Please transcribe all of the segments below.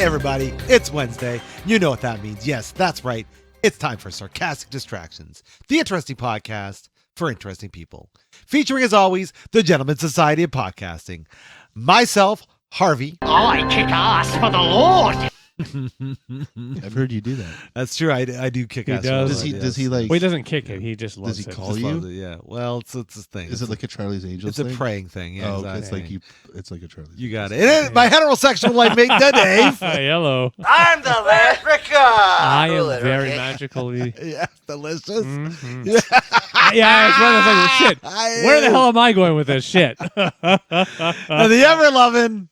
everybody, it's Wednesday. You know what that means. Yes, that's right. It's time for Sarcastic Distractions, the interesting podcast for interesting people. Featuring, as always, the Gentlemen's Society of Podcasting. Myself, Harvey. I kick ass for the Lord. I've heard you do that. That's true. I do kick ass. Does he like? Well, he doesn't kick it. He just loves Does he it. call Just you? loves it, yeah. Well, it's a thing. Is it like a Charlie's Angels? It's thing? a praying thing. Yeah, Oh, exactly. it's like you. It's like a Charlie's. You got it. And it my heterosexual life mate, Dave. Hello. I'm the leprechaun. I am very magically. Yeah, delicious. Mm-hmm. Yeah, it's one of those like, shit. Where the hell am I going with this shit? And the ever-loving,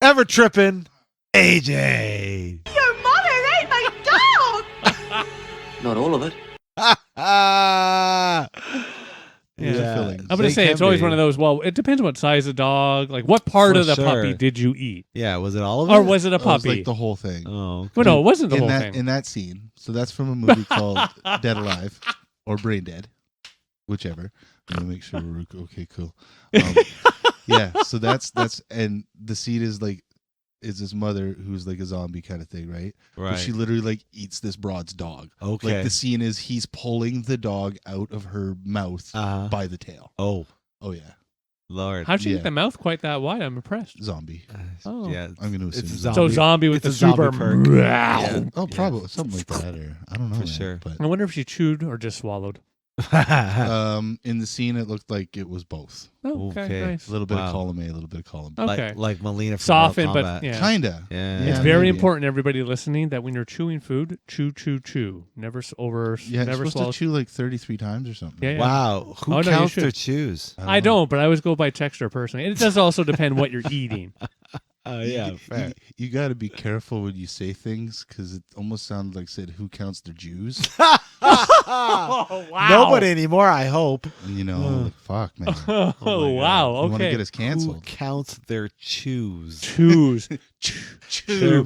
ever-tripping AJ. Your mother ate my dog! Not all of it. Fillings. I'm going to say it's always one of those, well, it depends what size of dog, like what part For of the sure. puppy did you eat? Yeah, was it all of it? Or was it a It was puppy? like the whole thing. Oh, Well, no, it wasn't the in whole that thing. in that scene. So that's from a movie called Dead Alive or Brain Dead, whichever. Let me make sure we're okay. Cool. Yeah. So that's and the scene is like is his mother who's like a zombie kind of thing, right? right. But she literally like eats this broad's dog. Okay. Like the scene is he's pulling the dog out of her mouth by the tail. Oh, Oh yeah, Lord. How'd she Yeah. get the mouth quite that wide? I'm impressed. zombie. Oh. Yeah. I'm going to It's assume a So zombie with It's the a zombie super. perk. Yeah. Oh, Yeah. probably something like that, or I don't know, For man, sure. But I wonder if she chewed or just swallowed. in the scene, it looked like it was both. Oh, okay, Okay. nice. A little bit Wow. of column A, a little bit of column B. Okay. like Melina from Soften, Mortal but Kombat. yeah. Kinda. Yeah. It's Yeah, very maybe. important, everybody listening, that when you're chewing food, chew, chew, chew. Never over. Yeah, you're never supposed swallow. to chew like 33 times or something. Yeah, yeah. Wow. Who Oh, no, you counts should. their chews? I don't, but I always go by texture personally. And it does also depend what you're eating. Oh, yeah, fair. You got to be careful when you say things because it almost sounds like said who counts their Jews. Oh, wow. Nobody anymore, I hope. And, you know, like, fuck, man. Oh, wow. You want to Okay. get us Who canceled. counts their chews? Choose. Their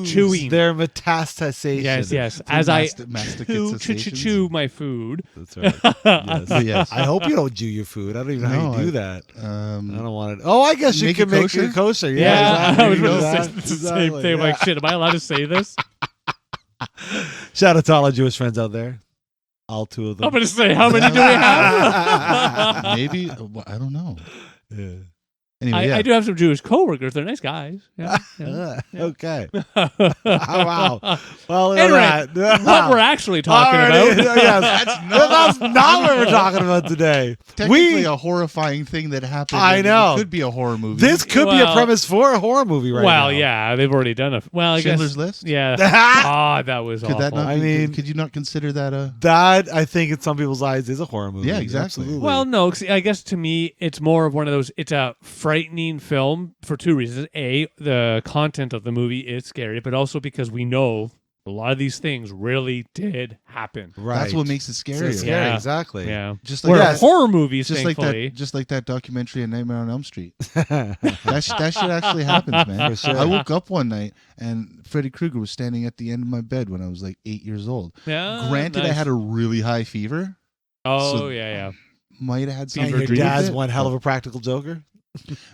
Chewing. Their metastasation. Yes. As I Mastications. chew my food. That's right. Yes. Yes. I hope you don't chew your food. I don't even know how No, you do that. I Um, don't want it. Oh, I guess you Make can it make kosher? it kosher. Yeah, exactly. I was going to That- say the same exactly, thing. yeah. Like, shit, am I allowed to say this? Shout out to all our Jewish friends out there. All two of them. I'm going to say, how many do we have? maybe. I don't know. Yeah. Anyway, yeah. I do have some Jewish coworkers. They're nice guys. Yeah, yeah. Okay. Oh, wow. Well, Anyway, what we're actually talking about. Yes, that's not what we're talking about today. Technically a horrifying thing that happened. I and know. It could be a horror movie. This could be a Well- premise for a horror movie right now. Well, yeah, they've already done a. Well, I Schindler's guess. List? Yeah. Ah, that was Could awful. that not I be, mean- could you not consider that a... That, I think, in some people's eyes, is a horror movie. Yeah, exactly. Absolutely. Well, no, 'cause I guess to me, it's more of one of those. It's a frightening film for two reasons. A, the content of the movie is scary, but also because we know a lot of these things really did happen. right. That's what makes it scarier. It's scary, Yeah. exactly. Yeah. Just like Where that, horror movies, just like thankfully. that documentary, A Nightmare on Elm Street. That shit actually happens, man. For sure. I woke up one night and Freddy Krueger was standing at the end of my bed when I was like 8 years old. Yeah. Granted, I nice. had a really high fever. Oh, so- yeah. Might have had And something your to do with dad's it, one hell of but- a practical joker.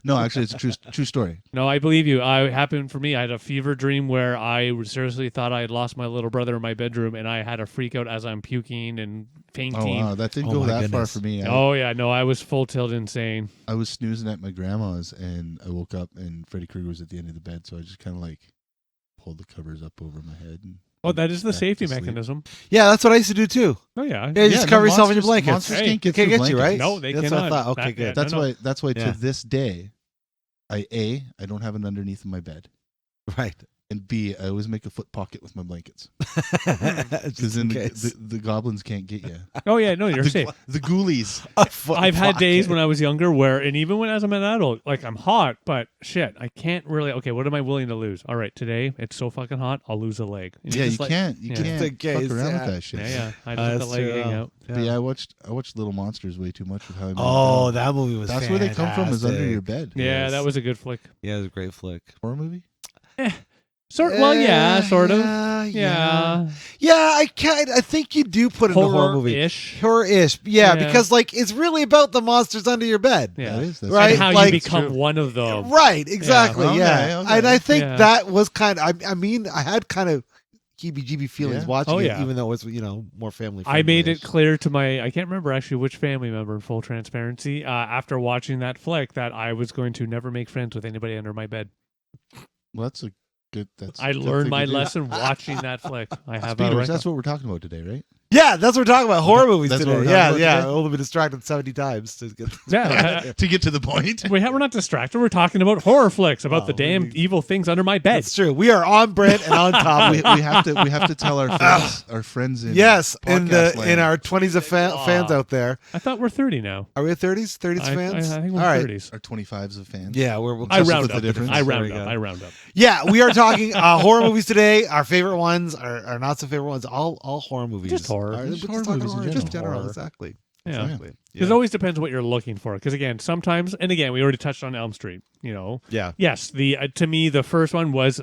No, actually, it's a true story. No, I believe you. It happened for me. I had a fever dream where I seriously thought I had lost my little brother in my bedroom, and I had a freak out as I'm puking and fainting. Oh wow, that didn't Oh, go my that far goodness. for me. Oh, yeah. No, I was full tilt insane. I was snoozing at my grandma's and I woke up and Freddy Krueger was at the end of the bed, so I just kind of like pulled the covers up over my head. And Oh, that is the back safety to sleep. mechanism. Yeah, that's what I used to do too. Oh, yeah. Yeah, you just no, cover yourself in your monsters- blankets. Monsters Hey, can't get, can't through get you, right? No, they That's cannot. what I thought. Okay, That- good. That's No, why. That's why Yeah. to this day, I don't have an underneath in my bed, Right. and B, I always make a foot pocket with my blankets Just because in then case. the goblins can't get you. Oh, yeah. No, you're the, safe. The ghoulies. A foot I've had pocket. days when I was younger where, and even when as I'm an adult, like I'm hot, but shit, I can't really. Okay, what am I willing to lose? All right, today it's so fucking hot, I'll lose a leg. And Yeah, you just like- can't. You yeah. Just in can't case, fuck around yeah. with that shit. Yeah. I just let the That's leg true. hang out. But yeah, I watched Little Monsters way too much with how I. Oh, that movie was. that's where they come from is under your bed. Yeah, Yes. that was a good flick. Yeah, it was a great flick. Horror movie. Well, yeah, sort of. Yeah. I think you do put it in a horror movie. Horror-ish. Horror-ish. Yeah, because like it's really about the monsters under your bed. Yeah. That is, that's Right? And how Like- you become one of them. Right, exactly. Okay, Yeah. okay. And I think Yeah. that was kind of I mean, I had kind of heebie-jeebie feelings Yeah. watching Oh, it, yeah. even though it was, more family friendly. I made it clear to I can't remember actually which family member, in full transparency, after watching that flick, that I was going to never make friends with anybody under my bed. Well, that's a good. I learned my lesson watching that flick. I have Speeders, a that's what we're talking about today, right? Yeah, that's what we're talking about. Horror movies That's what today. we're Yeah, talking about yeah. today? Only been distracted 70 times to get yeah. To get to the point. We're not distracted. We're talking about horror flicks, about the damn evil things under my bed. That's true. We are on brand and on top. we have to tell our friends in Yes, podcast in land. our 20s of fans out there. I thought we're 30 now. Are we at 30s? 30s fans? I think we're All right. 30s. our 25s of fans. Yeah, we'll I touch round with up. the difference. I There round we up. go. I round up. Yeah, we are talking horror movies today. Our favorite ones, our not so favorite ones, all horror movies. Just horror. We're Just just horror talking movies in horror, just general. general, exactly. Yeah. Exactly. It always depends what you're looking for. Because again, sometimes, and again, we already touched on Elm Street. Yeah. Yes, to me the first one was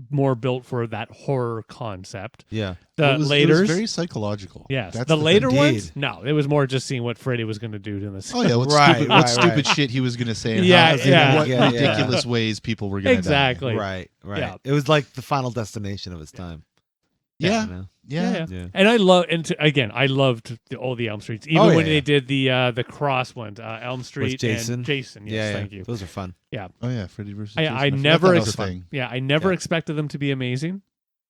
more built for that horror concept. Yeah. The it was later, very psychological. yes, That's the later thing. ones, no, it was more just seeing what Freddy was going to do to this. Oh yeah, what Right, stupid, right, what stupid right. shit he was going to say, and Yeah, how, yeah. what Yeah, ridiculous ways people were going to Exactly. Right. Yeah. It was like the final destination of its time. Yeah, You know? yeah. Yeah. And I loved all the Elm Streets, even Oh, when yeah. they did the cross ones, Elm Street Jason? and Jason. Yes, Yeah, thank you. Those are fun. Oh yeah, Freddy versus. I Jason. forgot never that was a expect- thing. Yeah, I never Yeah. expected them to be amazing,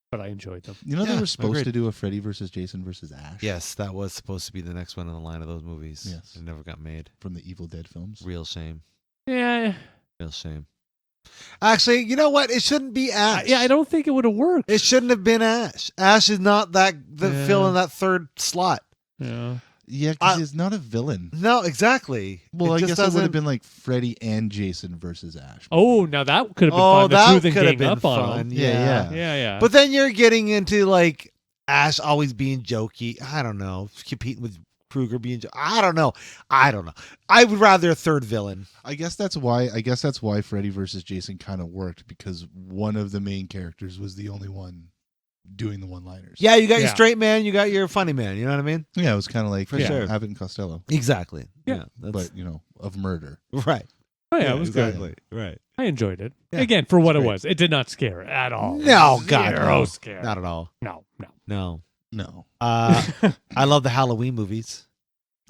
but I enjoyed them. You know they Yeah, were supposed agreed. to do a Freddy versus Jason versus Ash. Yes, that was supposed to be the next one in the line of those movies. Yes. It never got made. from the Evil Dead films. Real shame. Yeah, Real shame. Actually, you know what? It shouldn't be Ash. I don't think it would have worked. It shouldn't have been Ash. Ash is not the Yeah. fill in that third slot. Yeah. Yeah, because he's not a villain. No, exactly. Well, I just guess it would doesn't- have been like Freddy and Jason versus Ash. Oh, now that could have been Oh, fun. The that two of them could have gang been up on fun. them. Yeah. Yeah. But then you're getting into like Ash always being jokey. I don't know. Competing with Krueger being. I don't know. I would rather a third villain. I guess that's why Freddy versus Jason kind of worked, because one of the main characters was the only one doing the one-liners. Yeah, you got your Yeah. straight man. You got your funny man. You know what I mean? Yeah, it was kind of like For sure. Abbott and Costello, Exactly. Yeah. That's, but of murder. right. Oh, yeah, it was good. exactly. Right. I enjoyed it. Yeah, Again, for what it great. was. It did not scare at all. No, God, Zero no. scare. Not at all. No. No. No, I love the Halloween movies.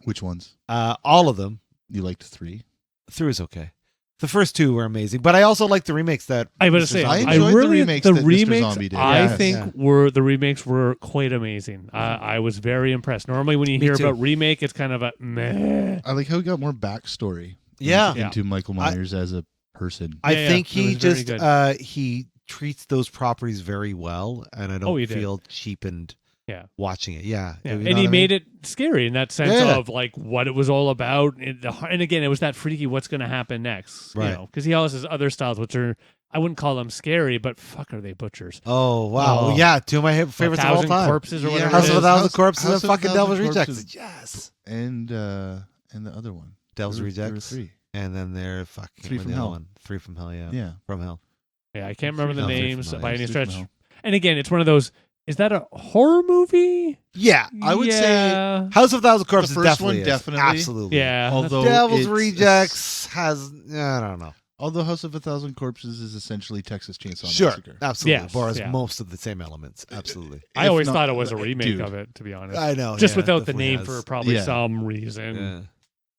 which ones? All of them. You liked 3? 3 is okay. The first 2 were amazing, but I also like the remakes that I would Mr. say Zombie I I enjoyed the really remakes the that Mr. remakes Zombie did. I Yes. think Yeah. were the remakes were quite amazing. I was very impressed. Normally when you Me hear too. about remake, it's kind of a meh. I like how he got more backstory. Yeah. into Michael Myers as a person. I Yeah, think yeah, it he was very just good. he treats those properties very well, and I don't he did. feel cheapened. Yeah. Watching it, yeah, Yeah. You know And he what I made mean? it scary in that sense Yeah. of like what it was all about. And again, it was that freaky what's going to happen next. Right. Because he always has other styles, which are, I wouldn't call them scary, but fuck, are they butchers? Oh wow, Oh. yeah, 2 of my favorites of all 1,000 time. Corpses or Yeah. whatever. House it of a is. Thousand Corpses House and of a fucking Thousand Devil's Corpses. Rejects. Yes, and the other one. Devil's There were Rejects, 3. and then they're fucking 3 from Hell. 3 from Hell, yeah, Yeah. from Hell. Yeah, I can't remember the No, Three from names Hell, by yeah, any Three from stretch. Hell. And again, it's one of those, is that a horror movie? Yeah, I would say Yeah. House of a Thousand Corpses first definitely one is. definitely. Absolutely. Yeah. Although Devil's it's- Rejects has I don't know. Although House of a Thousand Corpses is essentially Texas Chainsaw Sure, Massacre. absolutely. Yes, Borrows yeah. most of the same elements. Absolutely. I If always not- thought it was a remake dude. of it, to be honest. I know. Just yeah, without the definitely name has. for probably Yeah. some reason. Yeah.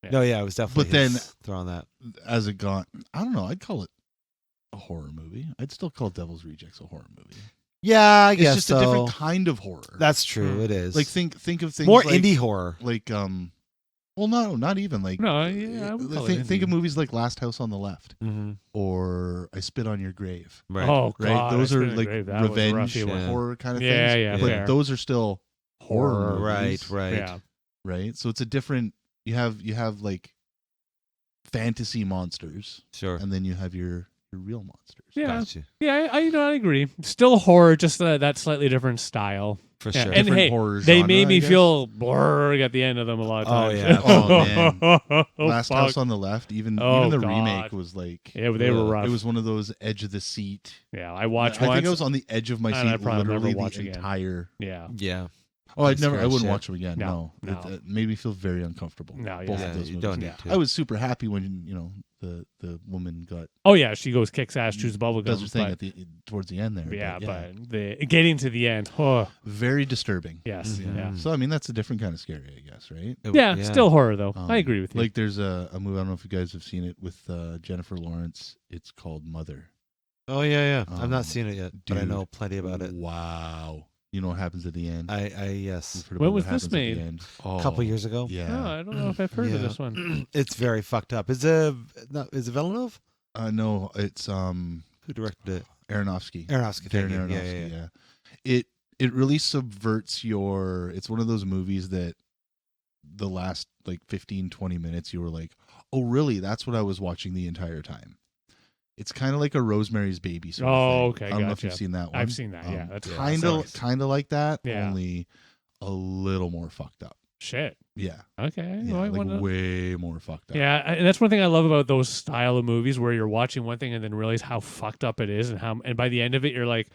Yeah. No, yeah, it was definitely. But then- throwing that. As it got, I don't know. I'd call it a horror movie. I'd still call Devil's Rejects a horror movie. Yeah, I It's guess just so. a different kind of horror. That's true. It is like think of things more like, indie horror. like well, no, not even like. No, yeah, I would call it think of indie. movies like Last House on the Left Mm-hmm. or I Spit on Your Grave. Right. Oh, Right, God, those I are spit in the like grave. That was a revenge roughy one. Yeah. horror kind of Yeah, things. yeah, but fair. those are still horror Right. movies, Right. Yeah. right. So it's a different. You have like fantasy monsters, Sure. and then you have your You're real monsters. Yeah, Gotcha. yeah, I agree. Still horror, just that slightly different style. For Yeah, sure. and Different hey, horror they genre, made I me guess. feel blurry at the end of them a lot of Oh, times. yeah. Oh, man. Oh, Last fuck. House on the Left, even Oh, the God. remake was like, Yeah, they were Ugh. rough. it was one of those edge of the seat. Yeah, I watched I once. think I was on the edge of my and I seat probably literally never watch the again. entire. Yeah, Yeah. Oh, I Scary wouldn't shit. watch them again. No, No, no. It made me feel very uncomfortable. No, both yeah, of those you movies. don't need Yeah. to. I was super happy when the woman got Oh yeah, she goes kicks ass, chews bubble gum. does her thing but- towards the end there. yeah, but the getting to the end. Oh very disturbing. yes, Mhm. yeah. So I mean that's a different kind of scary, I guess, right? Yeah, still horror though. I agree with you. Like there's a movie, I don't know if you guys have seen it with Jennifer Lawrence. It's called Mother. Oh yeah. I've Um, not seen it yet, but I dude, know plenty about it. Wow. You know what happens at the end? I yes. You've heard When about was what this happens at the made? end. A couple years ago. Oh, Yeah. I don't know if I've heard Yeah. of this one. It's very fucked up. Is it Villeneuve? No, it's Who directed it? Aronofsky. Aronofsky. Darren thank you. Aronofsky, Yeah. It really subverts it's one of those movies that the last like 15, 20 minutes you were like, oh really? That's what I was watching the entire time. It's kind of like a Rosemary's Baby sort of Oh, thing. okay, I don't know if gotcha. you've seen that one. I've seen that. Yeah, that's kind nice. of like that, Yeah. only a little more fucked up. Shit. Yeah, Okay. yeah, well, I like wanna- way more fucked up. Yeah, and that's one thing I love about those style of movies where you're watching one thing and then realize how fucked up it is, and by the end of it you're like,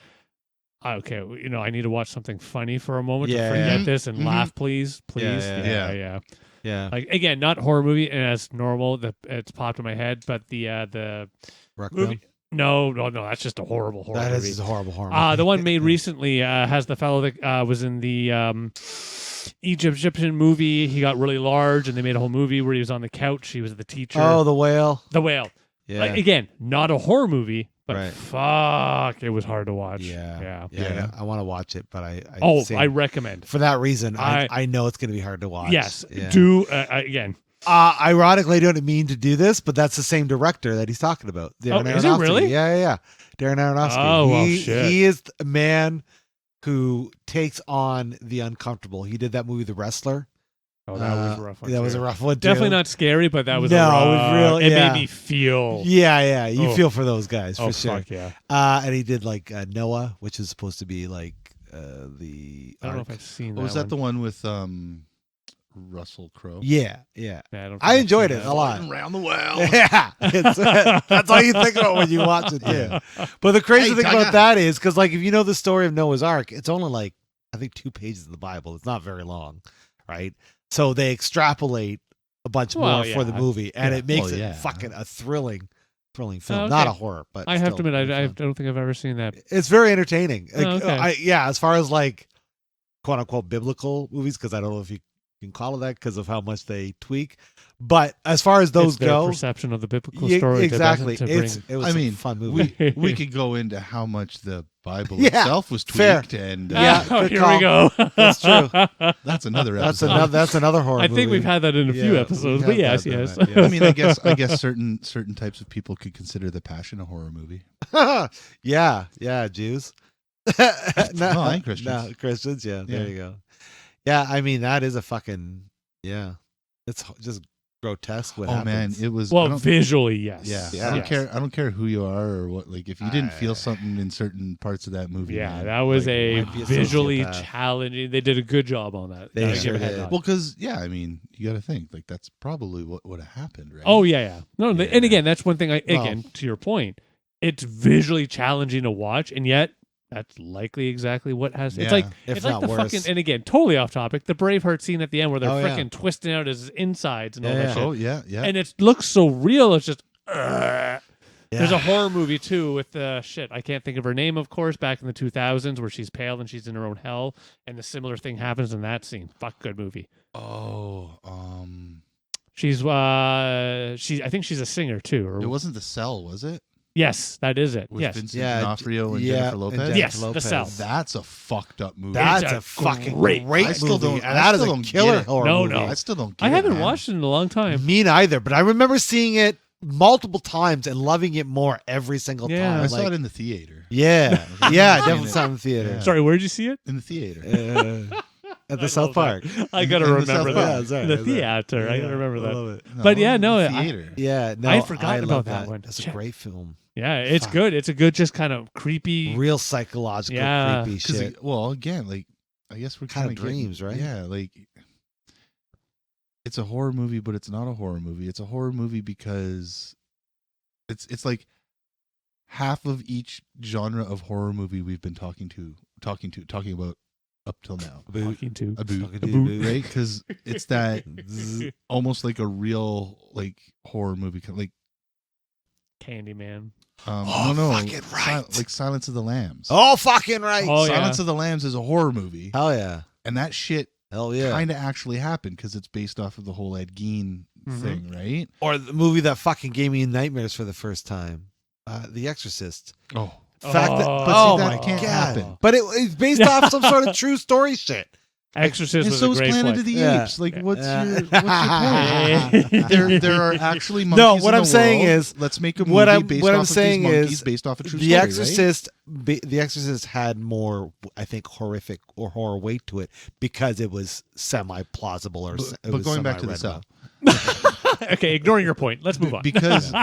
okay, I need to watch something funny for a moment Yeah. to forget Mhm. this and Mhm. laugh, please. Yeah. Yeah. Like again, not horror movie, and as normal, it's popped in my head, but the Requiem. movie. No, that's just a horrible horror That movie. is a horrible horror movie. The one made recently has the fellow that was in the Egyptian movie. He got really large, and they made a whole movie where he was on the couch. He was the teacher. Oh, The Whale. The Whale. Yeah. Like, again, not a horror movie, but Right. fuck, it was hard to watch. Yeah. Yeah. I want to watch it, but I I recommend. for that reason, I- I know it's going to be hard to watch. Yes, Yeah. do again. Ironically, I don't mean to do this, but that's the same director that he's talking about. Darren is it Aronofsky. really? Yeah. Darren Aronofsky. Oh, well, shit. He is a man who takes on the uncomfortable. He did that movie, The Wrestler. Oh, that was a rough one. That was too. a rough one. Too. Definitely not scary, but that was No, a it rough. was real- It yeah. made me feel. Yeah. You Oh. feel for those guys for Oh sure. fuck yeah! And he did like Noah, which is supposed to be like the. I don't know Ark. if I've seen that. Oh, was that one. the one with Russell Crowe? Yeah. Yeah, I don't. think I I've enjoyed seen it that. a lot. Around the well. Yeah, that's all you think about when you watch it too. But the crazy Hey, thing Tiger. about that is because, like, if you know the story of Noah's Ark, it's only like I think 2 pages of the Bible. It's not very long, right? So they extrapolate a bunch Well, more for the yeah. movie, and Yeah. it makes Well, it yeah. fucking a thrilling film. Oh, Not okay. a horror, but I have to still admit, I fun. don't think I've ever seen that. It's very entertaining. Like, Oh, okay. yeah, as far as like quote unquote biblical movies, because I don't know if you can call it that because of how much they tweak. But as far as those It's their go, perception of the biblical yeah, story. exactly. To bring, It was I mean, a fun movie. we could go into how much the Bible Yeah, itself was fair. tweaked, and Yeah, Oh, good here call. we go. That's true. that's another That's episode. another horror I movie. think we've had that in a few Yeah, episodes, we but have yes, had yes. that, yeah. I mean, I guess certain types of people could consider The Passion a horror movie. yeah, Jews. No, I ain't Christians. No, Christians, yeah, there Yeah. you go. Yeah, I mean, that is a fucking, yeah. It's just grotesque what Oh man, happens. it was. I Well, don't- visually, yes. yeah, Yeah. I don't Yes. care. I don't care who you are or what. Like, if you didn't feel something in certain parts of that movie, Yeah, man, that was like, a might be a visually sociopath. challenging. They did a good job on that. They Gotta sure give a head did. nod. Well, because I mean, you got to think like that's probably what would have happened, right? Oh yeah. No, and Yeah. again, that's one thing. Well- Again, to your point, it's visually challenging to watch, and yet that's likely exactly what has. It's Yeah. like If it's like not the worse. fucking. And again, totally off topic. The Braveheart scene at the end where they're Oh, yeah. freaking twisting out his insides and all Yeah, that yeah. shit, Oh yeah. and it looks so real. It's just. Yeah. There's a horror movie too with shit. I can't think of her name, of course. Back in the 2000s, where she's pale and she's in her own hell, and the similar thing happens in that scene. Fuck, good movie. Oh, She's I think she's a singer too. Or it wasn't The Cell, was it? yes, that is it. With yes, Vincent Yeah, D'Onofrio and yeah, Jennifer and Lopez. Jennifer Yes, The Lopez. Cell. That's a fucked up movie. That's It's a a fucking great- great I still movie. don't- And I that is still a don't killer get it. horror No, movie. no. I still don't. Get I haven't man. watched it in a long time. Me neither, but I remember seeing it multiple times and loving it more every single Yeah. time. I saw Like, it in the theater. yeah, I've yeah, seen definitely it. saw it in the theater. Yeah. Sorry, where did you see it? In the theater. at the I South love Park. that. I gotta In the remember South that. Park. Yeah, The sorry. theater. I Yeah, gotta remember I that. love it. But yeah, no, the I- theater. Yeah, no, I'd forgotten love about that one. It's a Check. great film. Yeah, it's Fuck. good. It's a good, just kind of creepy. Real psychological, Yeah. creepy shit. Well, again, like I guess we're Kind kind of dreams, right? Yeah, like it's a horror movie, but it's not a horror movie. It's a horror movie because it's like half of each genre of horror movie we've been talking about up till now. Talking to. A boot, Talking to you, boot. right? Because it's that almost like a real like horror movie, like Candyman. no, fucking right. like Silence of the Lambs. Oh, fucking right. Oh, yeah. Silence of the Lambs is a horror movie, Hell yeah. and that shit Hell yeah. kind of actually happened because it's based off of the whole Ed Gein thing, right? Or the movie that fucking gave me nightmares for the first time, The Exorcist. Oh, Fact that, Oh, oh see, my that can't god! happen. But it's based off some sort of true story shit. Exorcist and was so a is great Planet flick. of the Yeah. Apes. Like, Yeah. what's Yeah. your point? there are actually monkeys. No, what in I'm the saying world. is- let's make a movie what I'm- based what off I'm of saying these monkeys is based off a true The story, Exorcist, The Exorcist had more, I think, horrific or horror weight to it because it was semi-plausible or. Right? it But was going back to the semi-read cell, Okay, ignoring your point. Let's move on. because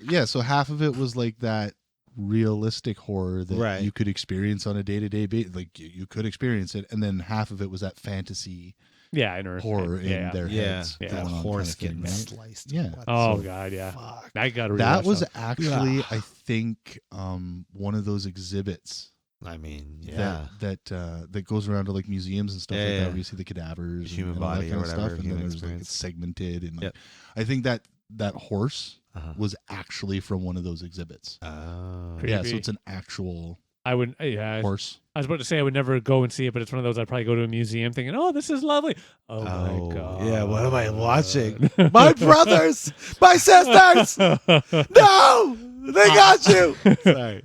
yeah, so half of it was like that realistic horror that Right. you could experience on a day-to-day basis. Like you could experience it, and then half of it was that fantasy Yeah, I know. horror in yeah. their Yeah, heads. Yeah. that going on horse kind of getting thing, right? sliced. Yeah. What Oh the god, yeah. fuck? I got to. That was that. actually, I think, one of those exhibits I mean, yeah. that goes around to like museums and stuff Yeah, like yeah. that, where you see the cadavers, Human and all that body kind or of whatever, stuff, and human then there's like experience. it's segmented, and like Yep. I think that horse Uh-huh. was actually from one of those exhibits. Oh. Creepy. Yeah, so it's an actual I would. Yeah, horse. I was about to say I would never go and see it, but it's one of those I'd probably go to a museum thinking, "Oh, this is lovely." Oh, my god. Yeah, what am I watching? My brothers, my sisters. No, they got you. Sorry.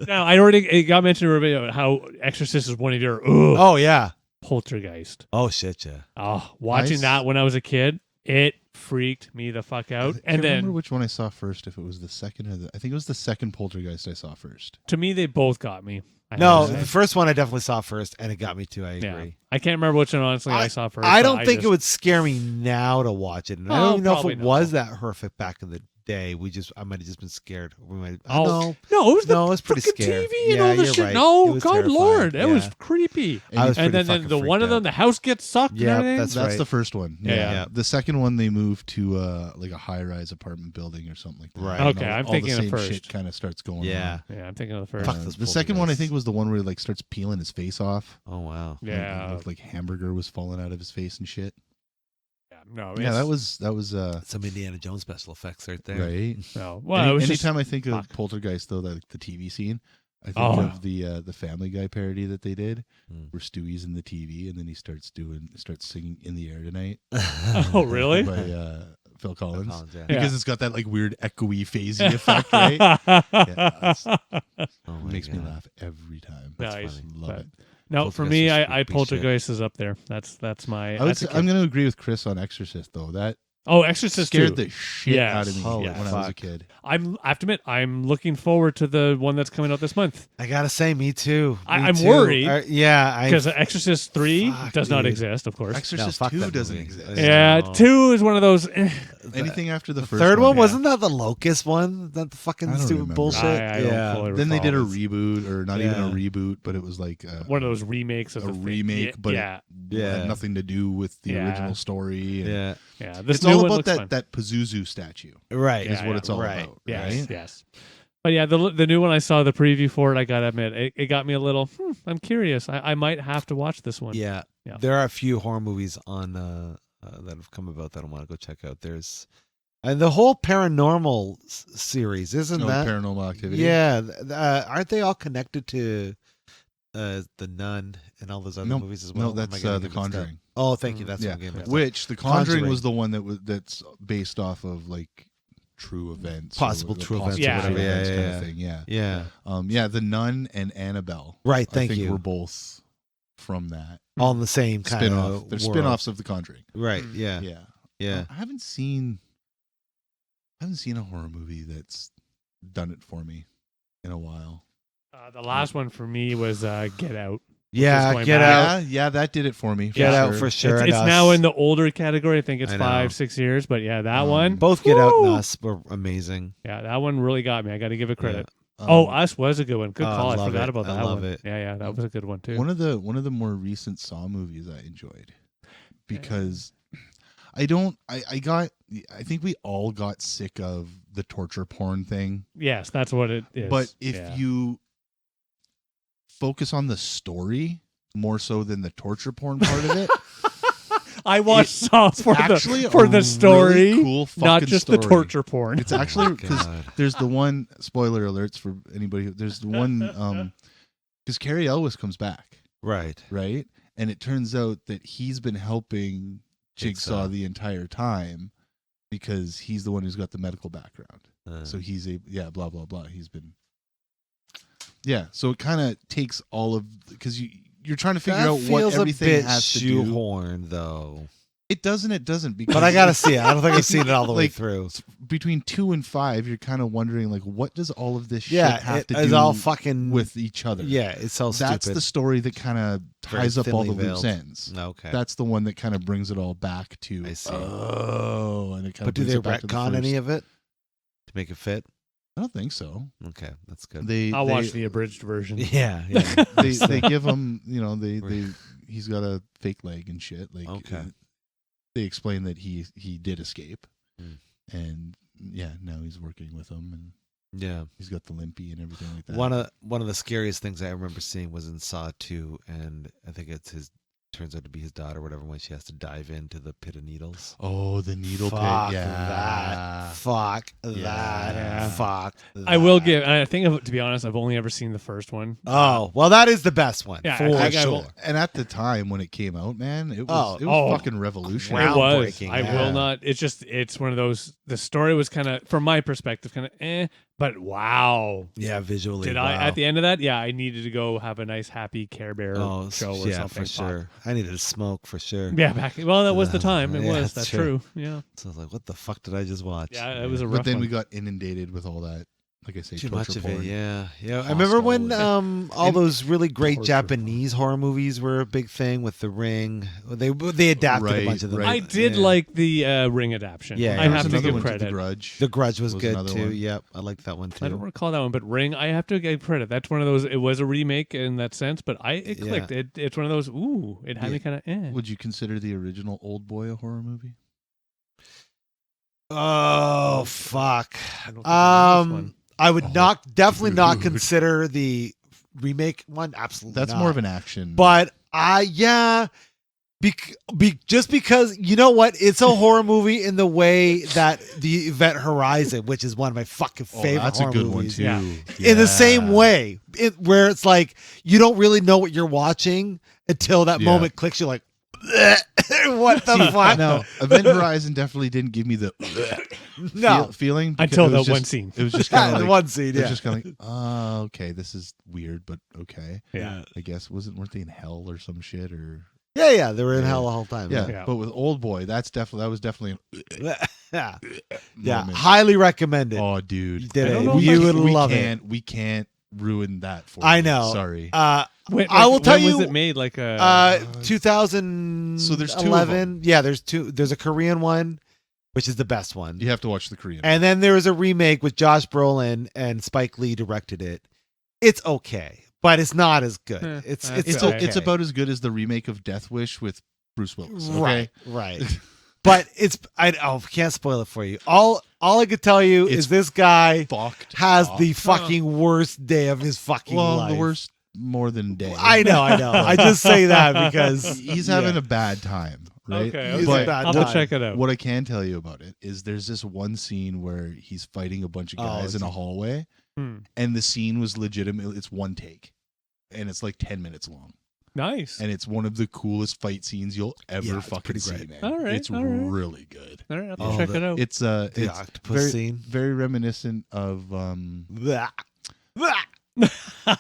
Now I already it got mentioned earlier about how Exorcist is one of your Oh yeah. Poltergeist. Oh shit, yeah. Oh, watching Nice. that when I was a kid, it freaked me the fuck out. I And can't remember then which one I saw first. If it was the second or I think it was the second Poltergeist I saw first. to me, they both got me. I have No, to say. the first one I definitely saw first, and it got me too. I yeah. agree. I can't remember which one honestly I saw first. I but don't think just- it would scare me now to watch it. And I Oh, don't even know if probably it not. was that horrific back in the day. I might have just been scared. We might. Oh, No, no, it was the No, it was pretty frickin' scary. TV and Yeah, all this you're shit. right. It No, was God terrifying. Lord, it was Yeah. creepy. I was And pretty then fucking the one of freaked them, the house gets sucked. Yeah, and everything. that's That's right. the first one. Yeah. Yeah. The second one they moved to like a high-rise apartment building or something like that. Right. And Okay, I'm all thinking the of same first. shit kind of starts going Yeah. on. Yeah, I'm thinking of the first. Fuck those The second one I poltergeists. think was the one where he like starts peeling his face off. Oh wow. And, Yeah, like hamburger was falling out of his face and shit. no, Yeah, it's- that was Some Indiana Jones special effects right there. right. no. Well, it was just Anytime I think of fuck. Poltergeist though, like the TV scene, I think Oh. of the Family Guy parody that they did, Hmm. where Stewie's in the TV and then he starts singing "In the Air Tonight" Oh, really? by Phil Collins. Yeah. Because it's got that like weird echoey, phasey effect, right? Yeah, that's- Oh it my makes me God. laugh every time. Nice. Love But- it. No, for Poltergeist me, was I creepy Poltergeist is up there. That's my. I'm going to agree with Chris on Exorcist though. That Oh, Exorcist scared 2. the shit Yes. out of me Holy when I was a fuck. kid. I have to admit, I'm looking forward to the one that's coming out this month I gotta say, me too. I'm Me too. worried. Yeah, because Exorcist 3 Fuck, does not dude. exist, of course. Exorcist fuck 2 that doesn't movie. exist. Yeah, No. 2 is one of those. Anything after the first third one yeah. wasn't that the locust one? That the fucking I don't stupid remember. bullshit. I don't yeah. fully Then they did a recall. reboot, or not even a Yeah. reboot, but it was like One of those remakes of a the thing. remake, but yeah, it Yeah. had nothing to do with the Yeah. original story. and Yeah. yeah. This It's new all one about looks fun. that Pazuzu statue. Right. Is what it's all right. about. Yes, right? yes. But yeah, the new one I saw the preview for it. I gotta admit, it got me a little. I'm curious. I might have to watch this one. Yeah. Yeah. There are a few horror movies on that have come about that I want to go check out. There's and the whole paranormal series, isn't No that? Paranormal Activity. Yeah. Aren't they all connected to The Nun and all those other No, movies as well? no, Am I that's getting The mixed up? Conjuring. Oh, thank you. That's Yeah, what I'm getting mixed up. which The Conjuring Conjuring. was the one that's based off of like true events, Possible or true events possible or whatever. true Yeah, events yeah, kind yeah. of thing. Yeah, Yeah. yeah. The Nun and Annabelle. Right. I Thank think you. were both from that All in the same kind spin-off. of They're world. spin-offs of The Conjuring. Right. Mm. Yeah. Yeah, Yeah. I haven't seen a horror movie that's done it for me in a while. The last one for me was Get Out. Yeah, going Get back. Out. Yeah, that did it for me. Get Out for sure. It's and Us. now in the older category. I think it's I know. 5-6 years, but yeah, that one. Both Get Out and Woo! Us were amazing. Yeah, that one really got me. I got to give it credit. Um, Us was a good one. Good Oh, call. I I love forgot it. about that I love one. it. Yeah, that was a good one too. one of the more recent Saw movies I enjoyed because I think we all got sick of the torture porn thing. Yes, that's what it is. But if you focus on the story more so than the torture porn part of it, I watched Saw for actually the story, really cool not fucking just story. the torture porn. It's actually because God. there's the one spoiler alerts for anybody. There's the one because Carrie Elwes comes back, Right. right? And it turns out that he's been helping Jigsaw Jigsaw. the entire time because he's the one who's got the medical background. So he's blah blah blah. He's been so it kind of takes all of because you're trying to figure that out feels what everything a bit has to do. shoehorned, though. It doesn't because But I gotta see it. I don't think I've seen it all the way Like, through. between 2 and 5, you're kind of wondering like what does all of this Yeah, shit have it to is do all fucking with each other? Yeah, it's so That's stupid. the story that kind of Very ties up all the thinly loose veiled. ends. Okay. That's the one that kind of brings it all back to I see. and it kind But of do brings they it back to the retcon any first. of it to make it fit? I don't think so. Okay, that's good. I'll they, watch the abridged version. Yeah, they give him, he's got a fake leg and shit. Like Okay. they explain that he did escape, Hmm. and now he's working with them, and Yeah. he's got the limpy and everything like that. One of the scariest things I remember seeing was in Saw 2, and I think turns out to be his daughter, or whatever, when she has to dive into the pit of needles. Oh, the needle Fuck pit. Yeah. that. Fuck that. Yeah. Fuck that. I will give. I think, to be honest, I've only ever seen the first one. Oh, well, that is the best one. Yeah, for I sure. will- And at the time when it came out, man, it was Oh. fucking revolutionary. It was. Groundbreaking, I yeah. will not. It's one of those. The story was kind of, from my perspective, kind of but wow. Yeah, visually. Did wow. I at the end of that? Yeah, I needed to go have a nice happy Care Bear Oh, show or yeah, something. for sure. I needed to smoke for sure. Yeah, well, that was the time. It Yeah, was. that's That's true. Yeah, So I was like, what the fuck did I just watch? yeah, it was a rough But then one. we got inundated with all that, like I say, Too torture much of porn. it, yeah. I remember when Hostile all and those really great torture Japanese horror movies were a big thing with The Ring. They adapted a Right, bunch of them. right. I did Yeah. like the Ring adaptation. Yeah, I there was have to another give one to credit. The Grudge. The Grudge was good another too. one. Yep, I liked that one too. I don't recall that one, but Ring, I have to give credit. That's one of those. It was a remake in that sense, but it clicked. It's one of those. Ooh, it had me kind of. Would you consider the original Old Boy a horror movie? Oh fuck. I don't think I know this one. I would definitely not dude. consider the remake one. Absolutely, That's not. more of an action. But just because you know what, it's a horror movie in the way that the Event Horizon, which is one of my fucking favorite that's a horror good movies, one too. Yeah. in the same way, where it's like you don't really know what you're watching until that Yeah. moment clicks. You're like, what the fuck? No, Event Horizon definitely didn't give me the No, feeling because Until it that was one just- scene. It was just kind the of like one scene. it was Yeah, just kind of like, oh, okay, this is weird, but okay. Yeah. I guess weren't they in hell or some shit or yeah. They were in Yeah. hell the whole time. yeah. Yeah. But with Old Boy, that was definitely yeah. moment. Highly recommended. Oh, dude, You did I don't it. know if You I- would love it. We can't ruin that for I you. know. Sorry. Wait, I will tell when you. was it made? Like a 2011. So there's two of them. Yeah, there's two. There's a Korean one, which is the best one, You have to watch the Korean. and then there was a remake with Josh Brolin and Spike Lee directed it. It's okay, but it's not as good. It's okay. It's about as good as the remake of Death Wish with Bruce Willis. Okay? right. But I can't spoil it for you. All I could tell you It's is this guy Fucked has up. the fucking worst day of his fucking life. the worst more than day. I know. I just say that because He's having a bad time, right? Okay, He's okay. a bad I'll time. have to check it out. What I can tell you about it is there's this one scene where he's fighting a bunch of guys in a hallway, Hmm. and the scene was legitimate. It's one take, and it's like 10 minutes long, Nice. and it's one of the coolest fight scenes you'll ever Yeah, it's fucking pretty see, great. man. All right, it's all right. really good. All right, I'll Oh, check it out. It's the it's octopus very, scene. very reminiscent of Blah. Blah.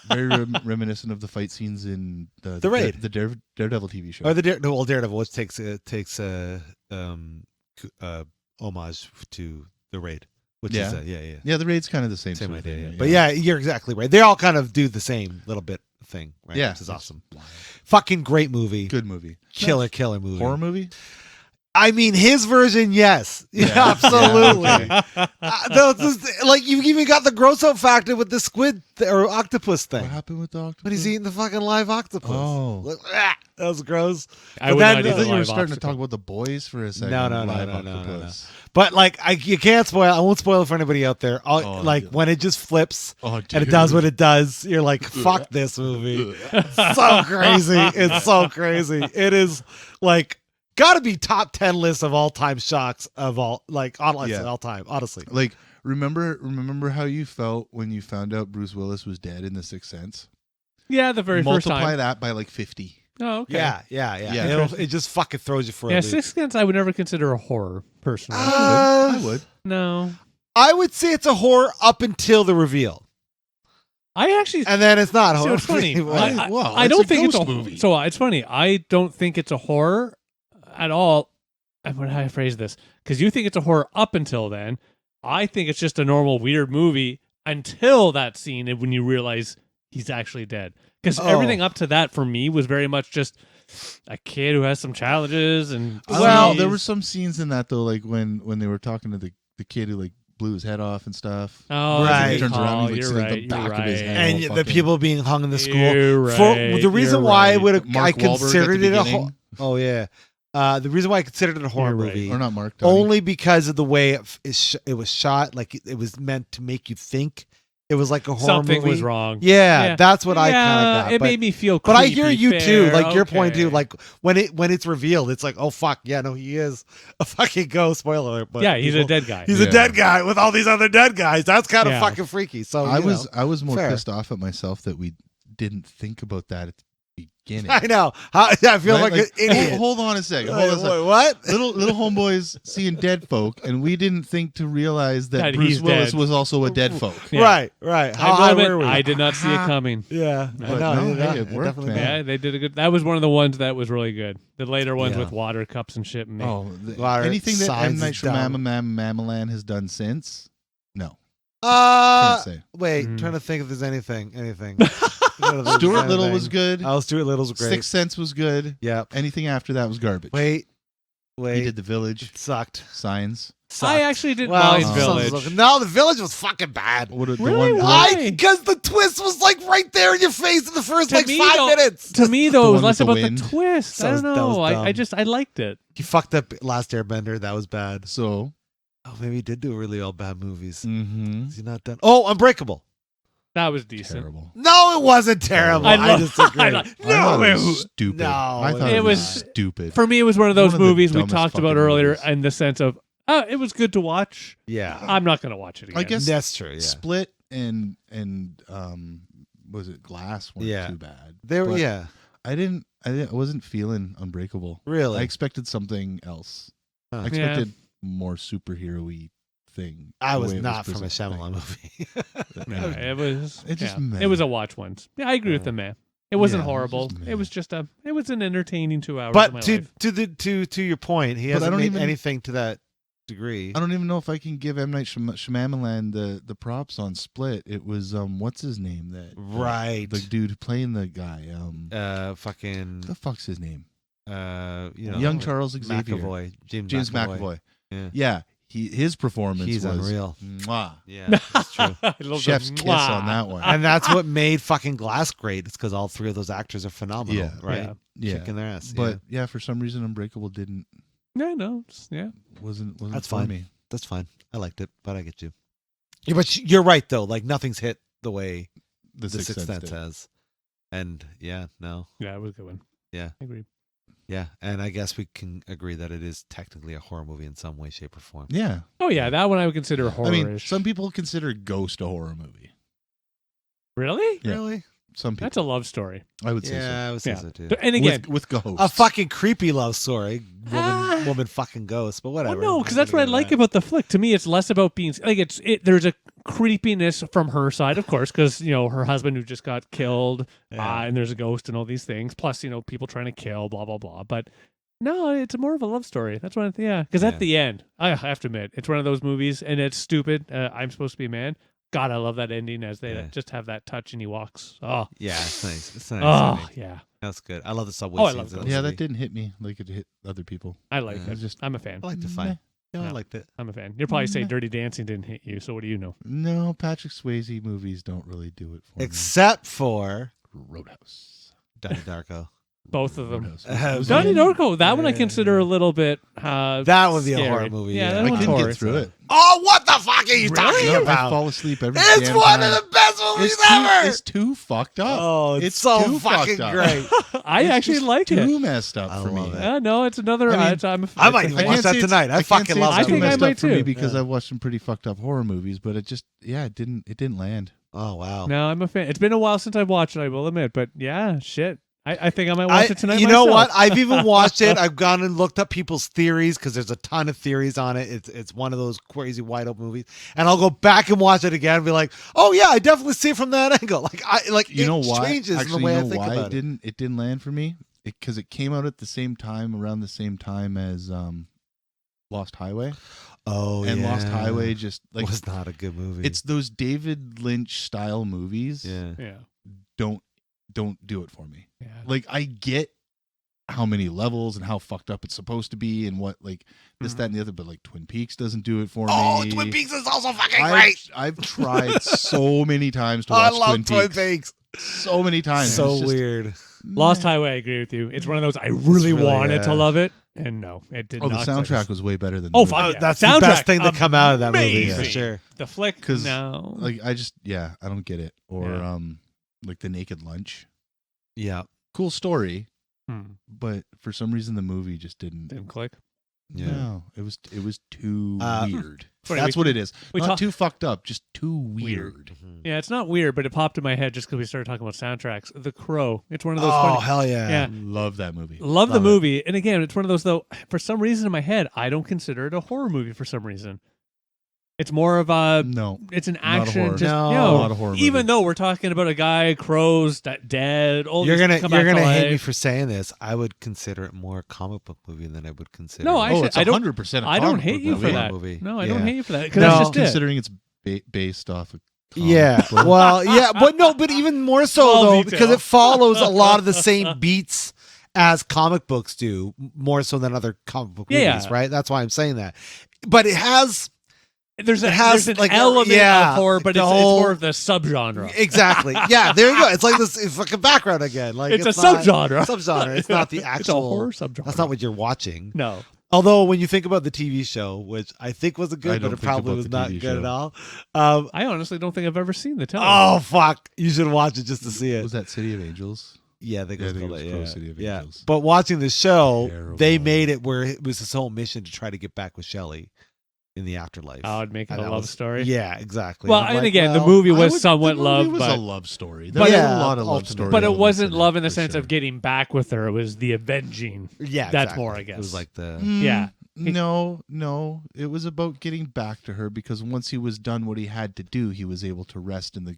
very reminiscent of the fight scenes in The Raid. the Daredevil TV show. Or the Daredevil, which takes homage to the Raid, which Yeah. is yeah. Yeah, the Raid's kind of the same Same sort of idea. thing, But yeah, you're exactly right. They all kind of do the same little bit thing, right? Yeah, Which is it's awesome. Fucking great movie. Good movie. Killer movie. Horror movie? I mean, his version, yes. Yeah, Yeah. absolutely. Yeah, Like, you even got the gross out factor with the squid or octopus thing. What happened with the octopus? When he's eating the fucking live octopus. Oh. Like, that was gross. I But would then- not eat I a thought you were live starting to octopus. talk about the boys for a second. No, no, Live no, no, octopus. But like, you can't spoil. I won't spoil it for anybody out there. Oh, Like dude. when it just flips Oh, and it does what it does, you're like, "Fuck this movie!" It's so crazy. It's so crazy. It is like got to be top 10 list of all time shocks of all all time. Honestly, Like, remember how you felt when you found out Bruce Willis was dead in The Sixth Sense? Yeah, the very first Multiply time. that by like 50. Oh, okay. yeah. Yeah. It just fucking throws you for a Yeah, loop. Sixth Sense I would never consider a horror, personally. I would. No. I would say it's a horror up until the reveal, I actually... and then it's not See, horror. it's funny. Wow, I it's don't a think it's ghost a movie. So it's funny. I don't think it's a horror at all. How do I phrase this? Because you think it's a horror up until then. I think it's just a normal weird movie until that scene and when you realize he's actually dead. Because everything up to that for me was very much just a kid who has some challenges and Well, sees- there were some scenes in that though, like when they were talking to the kid who like blew his head off and stuff. Oh, Right. right. He turns around and You're he's like right. seeing the You're back of his right. head. and all the fucking- people being hung in the school. You're For right. the reason You're why I right. would Mark I Wahlberg at the considered it a beginning. oh yeah, the reason why I considered it a horror You're right. movie Or not Mark. Tony. only because of the way it was shot. Like it was meant to make you think it was like a horror Something movie. was wrong. Yeah, that's what I kind Yeah, of got. It but, made me feel but I creepy, hear you too. fair, Like your point too. okay. Like when it's revealed, it's like, oh fuck, yeah, no, he is a fucking ghost. Spoiler alert. But yeah, he's a people- dead guy. He's Yeah. a dead guy with all these other dead guys. That's kind of Yeah. fucking freaky. So I you was know. more fair. pissed off at myself that we didn't think about that at the beginning. I know. I feel Right? like an idiot. Hold on a second. Wait, Hold on a second. what? Little homeboys seeing dead folk, and we didn't think to realize that That Bruce he's Willis dead. was also a dead folk. Yeah. Right. How I high admit, were we? I did not see it coming. Yeah, I But know. no, yeah, hey, it worked, definitely man. did. Yeah, they did a good. That was one of the ones that was really good. The later ones Yeah. with water cups and shit. Man. Oh, Water anything that M. signs Night is dumb. Shyamalan has done since? No, Uh, can't say. wait, Mm. trying to think if there's anything. Stuart Little was good. Oh, Stuart Little's great. Sixth Sense was good. Yep. Anything after that was garbage. Wait. He did The Village, It sucked. Signs. I actually didn't Well, mind some- Village. No, the Village was fucking bad. What the Really? one? Why? Because the twist was like right there in your face in the first To like me, 5 though- minutes. To me, The though, it was one less with the about wind. the twist. I That don't was know. dumb. I liked it. He fucked up Last Airbender. That was bad. So, Oh, maybe he did do really all bad movies. mm-hmm. Is he not done? Oh, Unbreakable. That was decent. terrible. No, it wasn't terrible. I I, love- disagree. I lo- I thought it it was was- stupid. No, I thought it it was was- stupid. For me, it was one of those One of the movies we dumbest talked about fucking earlier movies. in the sense of, it was good to watch. Yeah, I'm not going to watch it again. I guess that's true. Yeah, Split and was it Glass weren't Yeah. too bad. they were. But Yeah, I wasn't feeling Unbreakable. really. I expected something else. Huh. I expected more superhero-y thing. I the was way it not from a presented. Shyamalan movie. No, it was. It just yeah. meh. It was a watch once. Yeah, I agree with the man. It wasn't Yeah, it was horrible. just meh. It was just it was an entertaining 2 hours of my But life. to your point, he But I hasn't don't made even- anything to that degree. I don't even know if I can give M. Night Shyamalan the props on Split. It was what's his name that Right. the dude playing the guy Fucking the fuck's his name young Charles Xavier McAvoy, James McAvoy. Yeah. His performance He's was unreal. Mwah. Yeah, that's true. I love Chef's the kiss mwah. on that one. And that's what made fucking Glass great. It's because all 3 of those actors are phenomenal, Yeah. right? Yeah. Yeah, Kicking their ass. but yeah, for some reason Unbreakable Yeah, no, yeah. wasn't That's for fine. me. that's fine. I liked it, but I get you. Yeah, but you're right though. Like nothing's hit the way The the Sixth Sense did. has. And yeah, no, Yeah, it was a good one. Yeah. I agree. yeah, and I guess we can agree that it is technically a horror movie in some way, shape, or form. Yeah, Oh, yeah, that one I would consider horror. I mean, some people consider Ghost a horror movie. Really? Yeah. Really? Some people, That's a love story. I would say Yeah, I would say Yeah. so too. And again, with ghosts. A fucking creepy love story, Ah. woman fucking ghost, but whatever. well, no, because that's what I like about the flick. To me, it's less about being like there's a creepiness from her side, of course, because her husband who just got killed, Yeah. and there's a ghost and all these things. Plus, people trying to kill, blah blah blah. But no, it's more of a love story. That's what. Yeah, because Yeah. at the end, I have to admit, it's one of those movies, and it's stupid. I'm supposed to be a man. God, I love that ending as they just have that touch and he walks. Oh, Yeah, it's nice. It's a nice. oh ending. yeah. That's good. I love the subway Oh, I scenes. love in those. Yeah, movie. that didn't hit me like it hit other people. I like Yeah. it. I'm a fan. I liked it Meh. fine. Yeah, I Yeah. liked it. I'm a fan. You'll probably say Dirty Dancing didn't hit you. So what do you know? No, Patrick Swayze movies don't really do it for Except for me. Roadhouse. Donnie Darko. Both of them. Roadhouse. Was Donnie it? Darko. That one I consider a little bit. That would be a scary. horror movie. Yeah, Yeah. that I one's couldn't horror. get through it. Oh, what the fuck are you talking No, I about? fall asleep every It's damn one time. of the best movies It's too, ever. it's too fucked up. Oh, it's It's so too fucking fucked up. great. I It's actually just like too it. messed up I for me. love it. No, it's another. I mean, I'm a I it's might a even fan. watch that say it's- tonight. I can't fucking say love it's that I think too I messed might up for me too. because Yeah. I've watched some pretty fucked up horror movies, but it didn't land. Oh wow. No, I'm a fan. It's been a while since I've watched it, I will admit. But yeah, shit. I think I might watch it tonight. You know myself. what? I've even watched it. I've gone and looked up people's theories because there's a ton of theories on it. It's one of those crazy wide open movies, and I'll go back and watch it again and be like, oh yeah, I definitely see it from that angle. You know it why? changes Actually, in the way you I know think why about it. it didn't land for me? Because it came out at the same time, around the same time as Lost Highway. Oh And yeah. Lost Highway just like was not a good movie. it's those David Lynch style movies. yeah. Yeah. Don't do it for me. Yeah. Like I get how many levels and how fucked up it's supposed to be and what like this, that, and the other, but like Twin Peaks doesn't do it for Oh, me. Twin Peaks is also fucking great. I've tried so many times to I watch love Twin Peaks. So many times. So It's just- weird. Lost Highway, I agree with you. It's one of those I really really, wanted to yeah. love it, and no, it did Oh, the not. soundtrack was way better than Oh, the fuck movie. yeah. That's the Soundtrack, best thing to come out of that movie for amazing. sure. The flick, 'Cause, no. Like I don't get it. Or Yeah. like The Naked Lunch. Yeah. Cool story, Hmm. but for some reason the movie just didn't. Didn't click. Yeah. No, it was too weird. Funny, That's we- what it is. we Not talk- too fucked up, just too weird. Yeah, it's not weird, but it popped in my head just because we started talking about soundtracks. The Crow. It's one of those. Oh funny, hell yeah. Yeah. Love that movie. Love the Love it. movie, and again, it's one of those though. For some reason in my head, I don't consider it a horror movie. For some reason, it's more of a. No, It's an Not a action. horror. Just, No. you know, Not a horror even movie. though we're talking about a guy, crows, dead. All You're these gonna come back to hate me life. for saying this. I would consider it more a comic book movie than I would consider. No, it. I- it's I don't- 100%. I don't hate you for movie. that. Movie. No, I Yeah. don't hate you for that because No. that's just it. Considering it's based off of. Yeah. comic book. Well, yeah, but even more so Small though detail. because it follows a lot of the same beats as comic books do, more so than other comic book Yeah, movies, yeah. right? That's why I'm saying that. But it has There's it has, an like, element yeah, of horror, but the it's whole- more of the subgenre. exactly. Yeah, there you go. It's like this it's like a background again. Like It's a not- subgenre. Subgenre. It's not the actual It's a horror subgenre. That's not what you're watching. No. Although when you think about the TV show, which I think was a I good, but don't it think probably about was the not TV good show. at all. I honestly don't think I've ever seen the television. Oh fuck! You should watch it just to see it. Was that City of Angels? Yeah, they Yeah, I think it called was it. called Yeah. City of Yeah. Angels. But watching the show, they Terrible. made it where it was his whole mission to try to get back with Shelley in the afterlife. I would make it And a that love was- story. Yeah, exactly. Well, I'm and like, again, the well, movie I was would- somewhat the loved, movie was but a love story. But There yeah, was a lot of love ultimately. story. but it elements wasn't in love in the for sense sure. of getting back with her. It was the avenging. Yeah, That's exactly. more, I It guess. was like the Yeah. No. It was about getting back to her because once he was done what he had to do, he was able to rest in the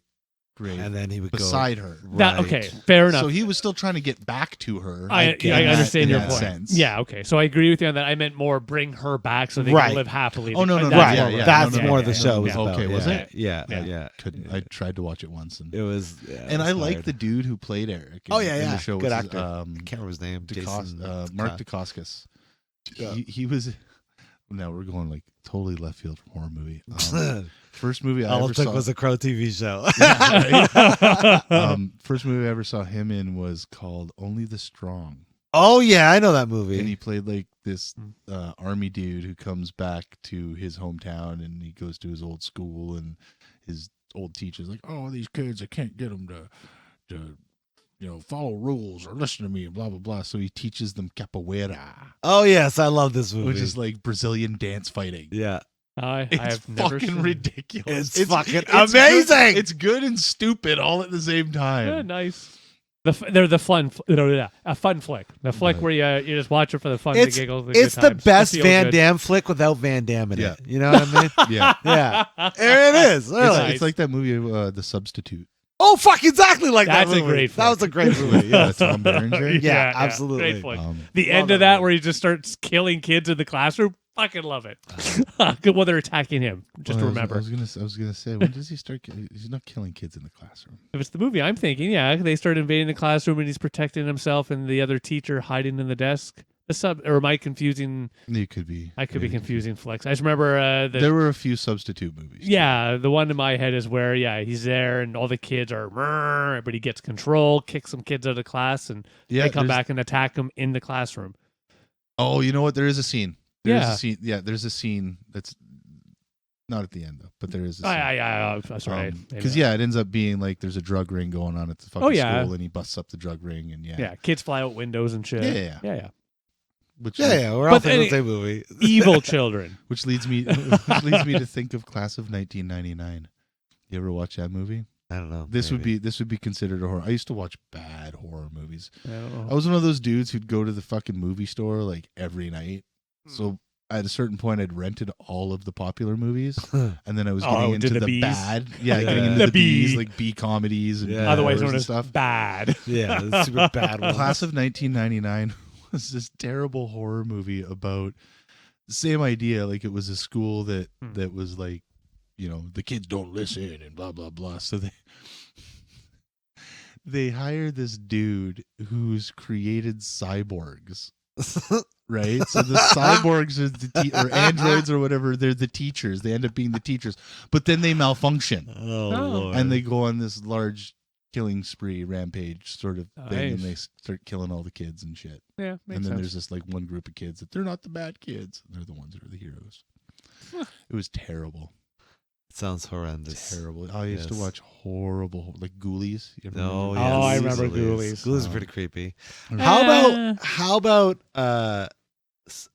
grave and then he would beside her. That Right. okay, fair enough. So he was still trying to get back to her. I in that- understand in your that point. sense. Yeah, okay. So I agree with you on that. I meant more bring her back so they Right. can live happily. Oh, no, That's no, Right. yeah, more- yeah. That's No, no, more yeah, the yeah, show was yeah. about. Okay, was yeah. it? Yeah, Yeah. yeah. Couldn't. I tried to watch it once, and It was. Yeah, it and was I like hard. the dude who played Eric. Oh, yeah, in yeah. the show. Good What's actor. his, I can't remember his name. Mark Dacascos. He was. Now we're going like totally left field from horror movie. First movie I All ever it took saw was a Crow TV show. first movie I ever saw him in was called Only the Strong, Oh yeah, I know that and movie. he played like this army dude who comes back to his hometown, and he goes to his old school, and his old teacher's like, "Oh, these kids, I can't get them to follow rules or listen to me, and blah blah blah." So he teaches them capoeira, Oh yes, I love this movie. which is like Brazilian dance fighting. yeah, I It's have never fucking seen ridiculous. It's fucking good- amazing. It's good and stupid all at the same time. Yeah, nice. They're the fun, a fun flick. The flick Right. where you just watch it for the fun, it's the giggles, the it's good the times. best Feel Van good. Damme flick without Van Damme in Yeah. it. You know what I mean? Yeah. Yeah, there it is. Really. Nice. It's like that movie, The Substitute. Oh, fuck! Exactly like That's that a movie. great That was a great movie. Yeah. Tom Berenger. Yeah, absolutely. Great flick. Um, The Love end of that that movie. where he just starts killing kids in the classroom. fucking love it. Good. Well, they're attacking him. Just to remember. I was gonna say, when does he start? He's not killing kids in the classroom. If it's the movie I'm thinking, yeah, they start invading the classroom and he's protecting himself and the other teacher hiding in the desk. Or am I confusing? You could be. I could be confusing Flex. I just remember there were a few substitute movies. Yeah, the one in my head is where he's there and all the kids are, but he gets control, kicks some kids out of class, and they come back and attack him in the classroom. Oh, you know what? There is a scene. There's a scene that's not at the end though, but there is a scene. That's right. Because it ends up being like there's a drug ring going on at the fucking school, and he busts up the drug ring, and kids fly out windows and shit. Yeah. We're all thinking the same movie. Evil children. Which leads me to think of Class of 1999. You ever watch that movie? I don't know. This would be considered a horror. I used to watch bad horror movies. Oh. I was one of those dudes who'd go to the fucking movie store like every night. So at a certain point, I'd rented all of the popular movies, and then I was getting into the bad. Yeah, getting into the B's, like B comedies and otherwise known as stuff. Bad. Yeah, the super bad one. Class of 1999 was this terrible horror movie about the same idea. Like it was a school that was like, the kids don't listen and blah blah blah. So they hired this dude who's created cyborgs. Right, so the cyborgs are or androids or whatever. They're the teachers. They end up being the teachers, but then they malfunction. Lord. And they go on this large killing spree, rampage sort of thing, and they start killing all the kids and shit. Yeah, and then there's this like one group of kids that they're not the bad kids. They're the ones that are the heroes. It was terrible. Sounds horrendous. Terrible. I used to watch horrible, like Ghoulies. You ever No, remember? I remember Ghoulies. Ghoulies are pretty creepy. How about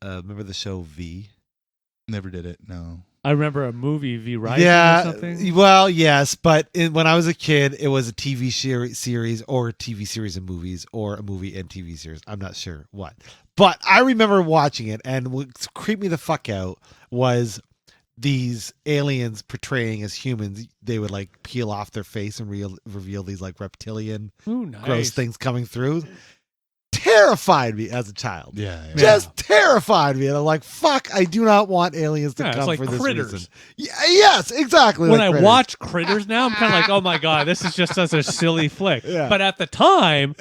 remember the show V? Never did it. No. I remember a movie, V Rising or something. Well, yes, but when I was a kid, it was a TV series or a TV series and movies or a movie and TV series. I'm not sure what. But I remember watching it, and what creeped me the fuck out was these aliens portraying as humans. They would like peel off their face and reveal these like reptilian gross things coming through. Terrified me as a child. Just terrified me. And I'm like, fuck, I do not want aliens to come like for this Critters. reason. Yes, exactly. When like I Critters. watch Critters now, I'm kind of like, oh my God, this is just such a silly flick. Yeah. But at the time,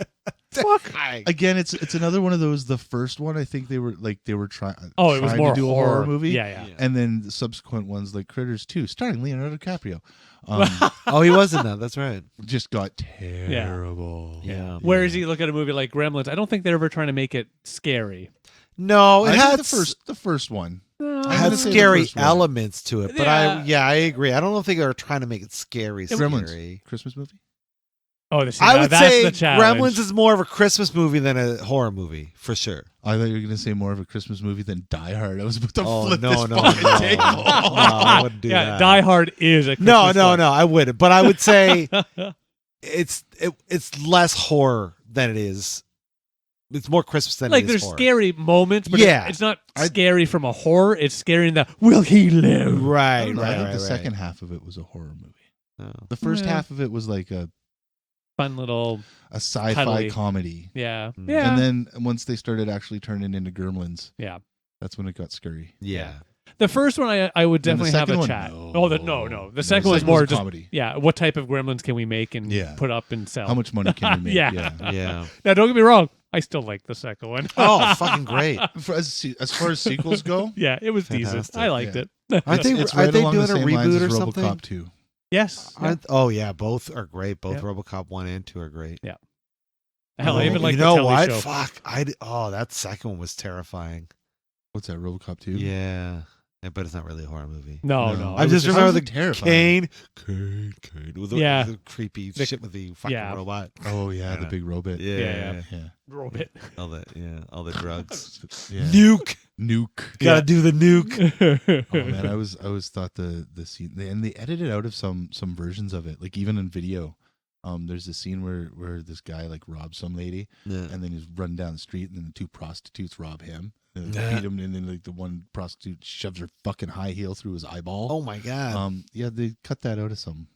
fuck. Again, it's another one of those. The first one, I think they were trying. Oh, it was more to do a horror movie. Yeah. And then the subsequent ones like Critters 2, starring Leonardo DiCaprio. Oh, he was in that. That's right. Just got terrible. Yeah. Whereas you look at a movie like Gremlins, I don't think they're ever trying to make it scary. No, it I had think the first one. It had scary elements to it, but I agree. I don't think they were trying to make it scary. Gremlins, Christmas movie. Oh, I would that's say the challenge. Gremlins is more of a Christmas movie than a horror movie, for sure. I thought you were going to say more of a Christmas movie than Die Hard. I was about to flip no, this no, fucking no. table. No, I wouldn't do that. Die Hard is a Christmas No, flick. I wouldn't. But I would say it's less horror than it is. It's more Christmas than like it is there's horror. scary moments, but Yeah. it's not scary from a horror. It's scary in the will he live? Right, I think right. the second half of it was a horror movie. Oh. The first half of it was like a Fun little sci-fi cuddly comedy. Yeah. And then once they started actually turning into gremlins, that's when it got scary. Yeah. The first one I would And the definitely have a second one, chat. no. No. The second one is second more was a just comedy. what type of gremlins can we make and put up and sell? How much money can we make? Yeah. Now don't get me wrong, I still like the second one. Oh, fucking great. As far as sequels go, Yeah, it was decent. Fantastic. I liked it. Aren't they it's right along doing the a same lines reboot or as something? RoboCop 2. Yes. Oh yeah, both are great. Both Yeah. RoboCop 1 and 2 are great. Yeah. Hell, I even like you the know telly what? show. Fuck. That second one was terrifying. What's that, RoboCop 2? Yeah. But it's not really a horror movie. No. I just remember the terrifying. Kane with Yeah. the creepy shit with the fucking robot. Oh yeah, the big robot. Yeah. Robot. All the drugs. Yeah. Nuke. Gotta do the nuke. Oh man, I was thought the scene, and they edited out of some versions of it, like even in video. There's a scene where this guy like robs some lady, and then he's running down the street, and then the two prostitutes rob him. And beat him, and then like the one prostitute shoves her fucking high heel through his eyeball. Oh my god! They cut that out of some.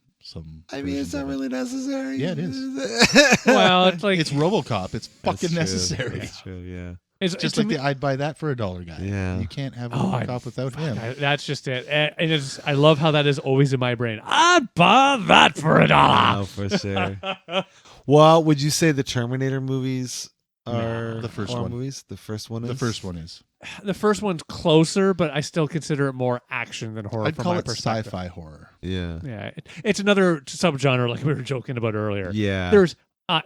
I mean, it's not really necessary. Yeah, it is. Well, it's like it's RoboCop. It's fucking necessary. That's true. Yeah. It's Just to like me- I'd buy that for $1 guy. Yeah. You can't have a Oh, cop without him. that's just it. And I love how that is always in my brain. I'd buy that for $1. Oh, for sure. Well, would you say the Terminator movies are the first horror one. movies? The first one is? The first one is. The first one's closer, but I still consider it more action than horror. I'd from call my it perspective. sci-fi horror. Yeah. Yeah, it's another subgenre like we were joking about earlier. Yeah. There's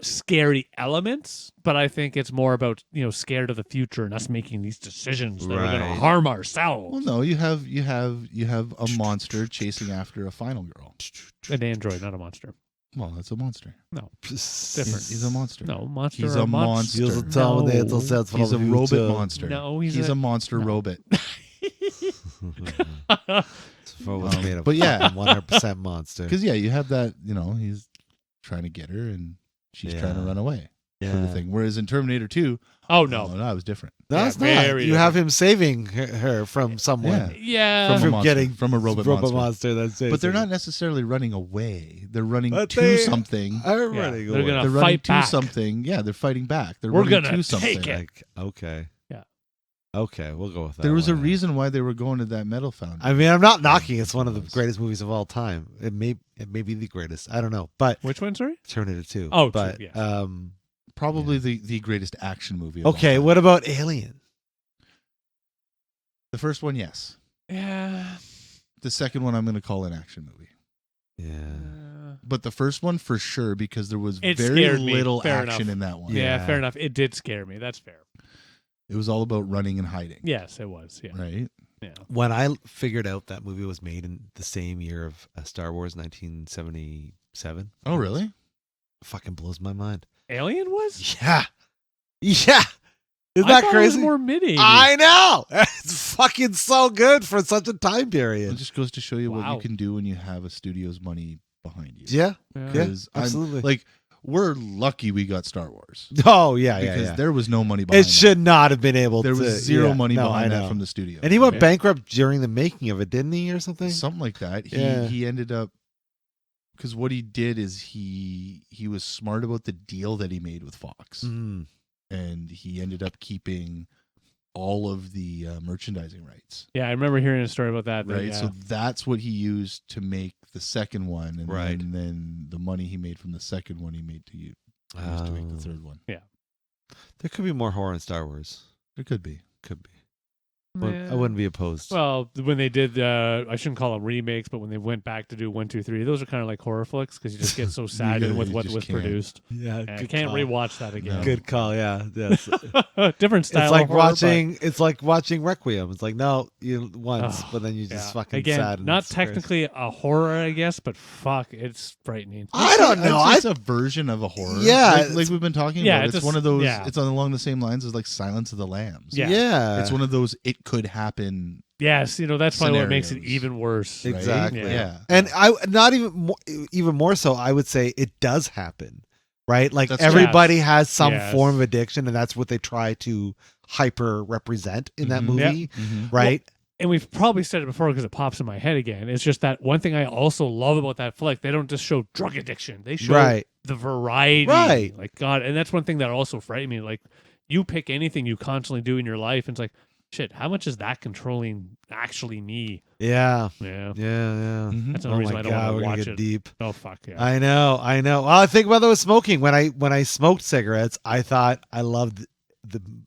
scary elements, but I think it's more about scared of the future and us making these decisions that are going to Right. harm ourselves. Well, no, you have a monster chasing after a final girl. An android, not a monster. Well, that's a monster. No, different. He's a monster. No, monster. He's or a monster. You'll tell me No. that says from He's a the robot future. monster. No, he's a monster no. robot. For what's made of but yeah. 100% monster. Because you have that. He's trying to get her, and she's trying to Yeah. run away. Yeah. Sort of thing. Whereas in Terminator 2, Oh no. that was different. No, it's Yeah, not. very You have him saving her from someone. Yeah. From a monster, getting from a robot monster. That's But they're not necessarily running away. They're running But to they something. are Yeah, running they're away. gonna They're running fight to back. something. Yeah, they're fighting back. They're We're running gonna to something. take it. Like, okay. Yeah. Okay, we'll go with that. There was a one. reason why they were going to that metal fountain. I mean, I'm not knocking. It's one of the greatest movies of all time. It may be the greatest. I don't know, but Which one, sorry? Terminator 2. Oh, true, but yeah. Probably the greatest action movie. Of all okay. time. What about Alien? The first one, yes. Yeah. The second one, I'm going to call an action movie. Yeah. But the first one, for sure, because there was It very scared me. little Fair action enough. in that one. Yeah, Yeah. fair enough. It did scare me. That's fair. It was all about running and hiding. Yes, it was. Yeah. Right? Yeah. When I figured out that movie was made in the same year of Star Wars, 1977. Oh, really? Fucking blows my mind. Alien was? Yeah. Yeah. Isn't I that thought crazy? It was more mid-80s. I know. It's fucking so good for such a time It period. just goes to show you what Wow. you can do when you have a studio's money behind you. Yeah. Yeah. Yeah. 'Cause absolutely. like, we're lucky we got Star Wars. Oh, yeah, yeah, Because yeah. there was no money behind It should not have been able There to. was zero yeah. money No, behind I that know. from the studio. And he went Yeah. bankrupt during the making of it, didn't he, or something? Something like that. Yeah. He ended up, because what he did is he was smart about the deal that he made with Fox, Mm. and he ended up keeping all of the merchandising rights. Yeah, I remember hearing a story about that. Right. Yeah. So that's what he used to make the second one, and Right. then the money he made from the second one he made to use to make the third one. There could be more horror in Star Wars. There could be. Could be. Yeah. I wouldn't be opposed. Well, when they did, I shouldn't call them remakes, but when they went back to do 1, 2, 3, those are kind of like horror flicks because you just get so sad Yeah, with you what just was can't. produced. yeah, And I can't rewatch that again. No. Good call. Yeah, yes. Different style. It's like of horror, watching. It's like watching Requiem. It's like no, you once, Oh, but then you but, just yeah. fucking again, sad. And not it's crazy. technically a horror, I guess, but fuck, it's frightening. I don't know. It's a version of a horror. Yeah, like it's- we've been talking Yeah, about. it's One a- of those. yeah. It's along the same lines as like Silence of the Lambs. Yeah. Yeah, It's one of those. It could happen. Yes, that's probably what makes it Scenarios. even worse. Right? Exactly. Yeah. And I not even more so. I would say it does happen, right? Like That's everybody has some Yes. form of addiction, and that's what they try to hyper represent in that Mhm. movie, Mhm. right? And we've probably said it before because it pops in my head again. It's just that one thing I also love about that flick. They don't just show drug addiction; they show Right. the variety. Right. Like God, and that's one thing that also frightened me. Like you pick anything you constantly do in your life, and it's like, shit, how much is that controlling actually me? Yeah, Yeah. yeah. Mhm. That's Oh another reason my I don't god, want we're to gonna watch get it. deep. Oh fuck yeah. I know. Well, I think about that with smoking. When I smoked cigarettes, I thought I loved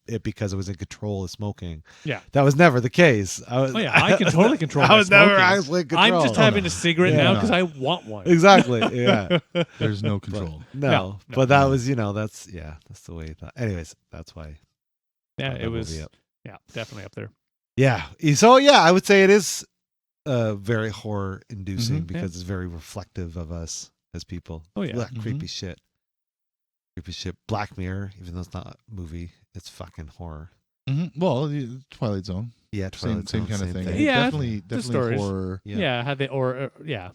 it because it was in control of smoking. Yeah. That was never the case. Oh yeah, I can totally control. I my was never smoking. actually in control. I'm just having a cigarette Yeah. now No. because I want one. Exactly. Yeah. There's no control. No, No. but that was, that's the way. Anyways, that's why. Yeah, brought it that was. movie up. Yeah, definitely up there. Yeah. So yeah, I would say it is very horror inducing Mhm. because it's very reflective of us as people. Oh, yeah. That creepy shit. Creepy shit. Black Mirror, even though it's not a movie, it's fucking horror. Mhm. Well, the Twilight Zone. Yeah, Same Twilight kind Zone, of thing. same Yeah, Definitely stories. horror. Yeah, had they yeah,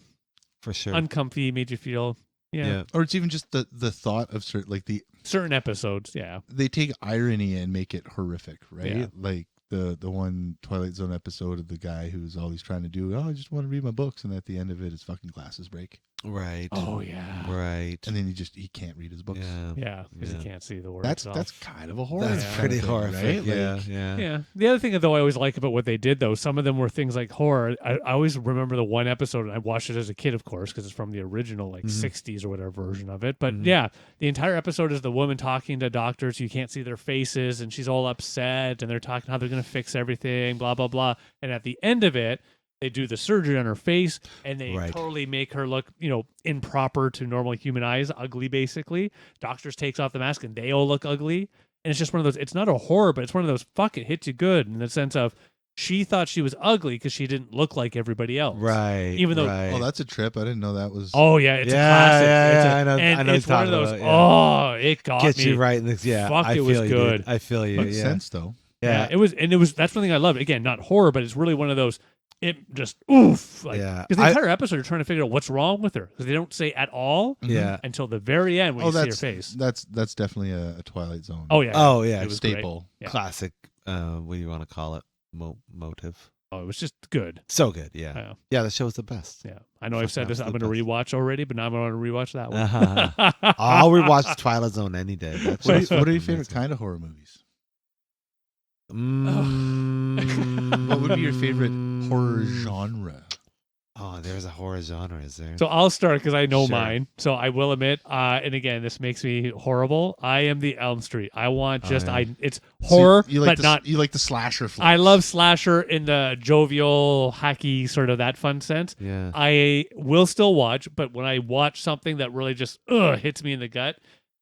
for sure. uncomfy, made you feel yeah. Or it's even just the thought of certain episodes. Yeah, they take irony and make it horrific, right? Yeah. Like the one Twilight Zone episode of the guy who's always trying to do, I just want to read my books, and at the end of it, his fucking glasses break. Right. Oh yeah. Right. and then he can't read his books. Yeah. Yeah, because Yeah. you can't see the word That's itself. kind of a horror. That's kind pretty of thing, horrific. right? Yeah. Like, Yeah. Yeah. The other thing though I always like about what they did though, some of them were things like horror. I always remember the one episode, and I watched it as a kid, of course, because it's from the original like Mhm. 60s or whatever version of it. But Mhm. yeah, the entire episode is the woman talking to doctors. You can't see their faces, and she's all upset, and they're talking how they're going to fix everything, blah blah blah. And at the end of it, they do the surgery on her face, and they Right. totally make her look, improper to normal human eyes, ugly, basically. Doctors takes off the mask, and they all look ugly. And it's just one of those. It's not a horror, but it's one of those. Fuck, it hits you good in the sense of she thought she was ugly because she didn't look like everybody else. Right. Even though- right. oh, that's a trip. I didn't know that was. Oh yeah, it's Yeah, a classic. yeah, It's yeah, a- I know- And I know it's what one of you're those. talking about, Oh, it got Get me. you right in this. Yeah. Fuck, I it feel was you, good. dude. I feel you. makes Yeah. sense though. Yeah. It was, and that's one thing I loved. Again, not horror, but it's really one of those. It just oof, like Yeah. because the I- entire episode you're trying to figure out what's wrong with her because they don't say at all Yeah. until the very end when Oh, you see her that's face. that's definitely a Twilight Zone. Oh yeah. Oh yeah. It was great. staple. Yeah. Classic. What do you want to call it? Motive. Oh, it was just good. So good. Yeah. Yeah. Yeah. The show was the best. Yeah, I know I've said this. I'm going to Absolute rewatch already, but now I'm going to rewatch that one. I'll rewatch Twilight Zone any day. That's What are, just what are fucking your favorite amazing. kind of horror movies? Mm. What would be your favorite horror genre? Oh, there's a horror genre, is there? So I'll start because I know Sure. mine. So I will admit, and again, this makes me horrible. I am the Elm Street. I want just yeah. it's horror, So you like but not. you like the slasher flicks. I love slasher in the jovial, hacky sort of that fun sense. yeah. I will still watch, but when I watch something that really just hits me in the gut,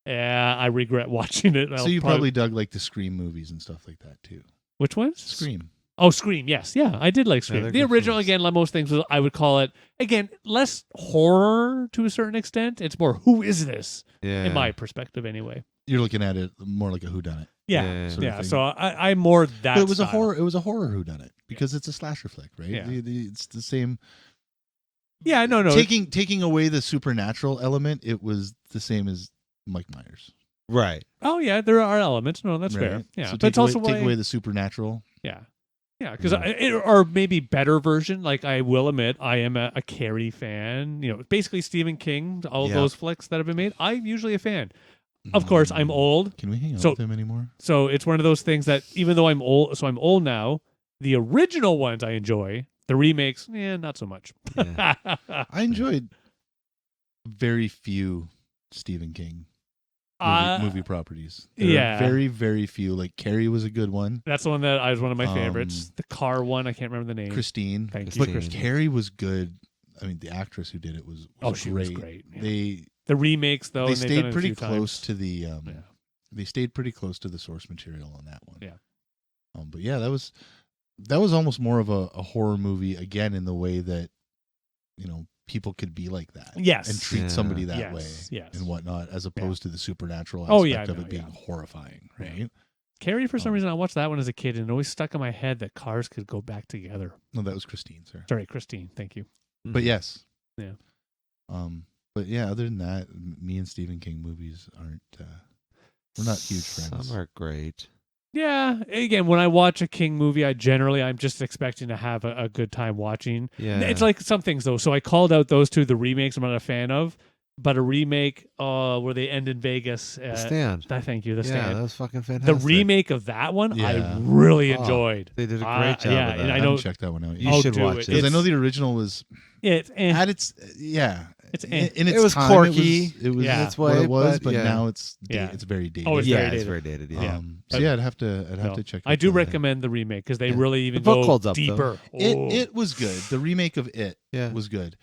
I regret watching it. So you probably dug like the Scream movies and stuff like that too. which ones? Scream. Oh, Scream. Yes, yeah, I did like Scream. they're The good original, films. again, like most things, I would call it again less horror to a certain extent. It's more who is this Yeah. in my perspective, anyway. You're looking at it more like a whodunit. Yeah, Yeah. Sort of yeah. thing. So I'm more that. But it was a style. horror. It was a horror whodunit because it's a slasher flick, right? Yeah. It's the same. Yeah, no. Taking away the supernatural element, it was the same as Mike Myers. Right. Oh yeah, there are elements. No, that's fair. right? Yeah, So but take it's also away, why. take away the supernatural. Yeah. Yeah, because or maybe better version. Like I will admit, I am a Carrie fan. Basically Stephen King, all of Yeah. those flicks that have been made. I'm usually a fan. Of course, I'm old, Can we hang out So- with him anymore? so it's one of those things that even though I'm old now. The original ones I enjoy. The remakes, not so much. Yeah. I enjoyed very few Stephen King movie properties. There are yeah. very, very few. Like Carrie was a good one. That's the one that was one of my favorites. The car one, I can't remember the name. Christine. Thank you, But Christine. Carrie was good. I mean, the actress who did it was she great. was great. Yeah. They The remakes though, they and they've done stayed it a pretty few close times. to the Yeah. they stayed pretty close to the source material on that one. Yeah. But yeah, that was almost more of a horror movie again in the way that people could be like that. Yes. And treat Yeah. somebody that Yes, way yes. and whatnot, as opposed to the supernatural Oh, aspect yeah, of no, it being yeah. horrifying, Yeah. right? Carrie, for some Oh. reason, I watched that one as a kid, and it always stuck in my head that cars could go back together. No, that was Christine, sir. Sorry, Christine. Thank you. But yes. Yeah. But yeah, other than that, me and Stephen King movies aren't we're not huge friends. Some are great. Yeah. Again, when I watch a King movie, I'm just expecting to have a good time watching. Yeah. It's like some things though. So I called out those two. The remakes I'm not a fan of, but a remake where they end in Vegas. The Stand. Thank you. The Yeah, Stand. that was fucking The fantastic. remake of that one, I Yeah. really Oh, enjoyed. They did a great job yeah, of that. and I I know haven't checked that one out yet. You I'll should do watch it. it. Because I know It's- the original was it's at its It's in eh. its It was time, quirky. It was Yeah. its what way, it was, but yeah. now it's Yeah. it's very dated. Oh, it's yeah, very it's dated. very dated. Yeah. Yeah. So yeah, I'd have to check. I out do the- recommend the remake because they Yeah. really even book go holds up, though. deeper. Oh. It was good. The remake of It Yeah. was good.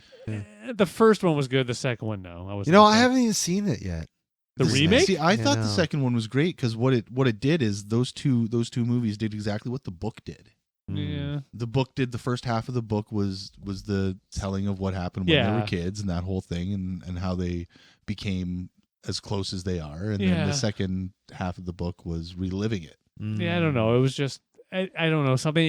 The first one was good. The second one, no. I haven't even seen it yet. The This- remake? See, I thought the know. second one was great because what it did is those two movies did exactly what the book did. Yeah. The book did the first half of the book was the telling of what happened when they Yeah. were kids and that whole thing and how they became as close as they are, and then Yeah. the second half of the book was reliving it. Yeah, I don't know. It was just I don't know, something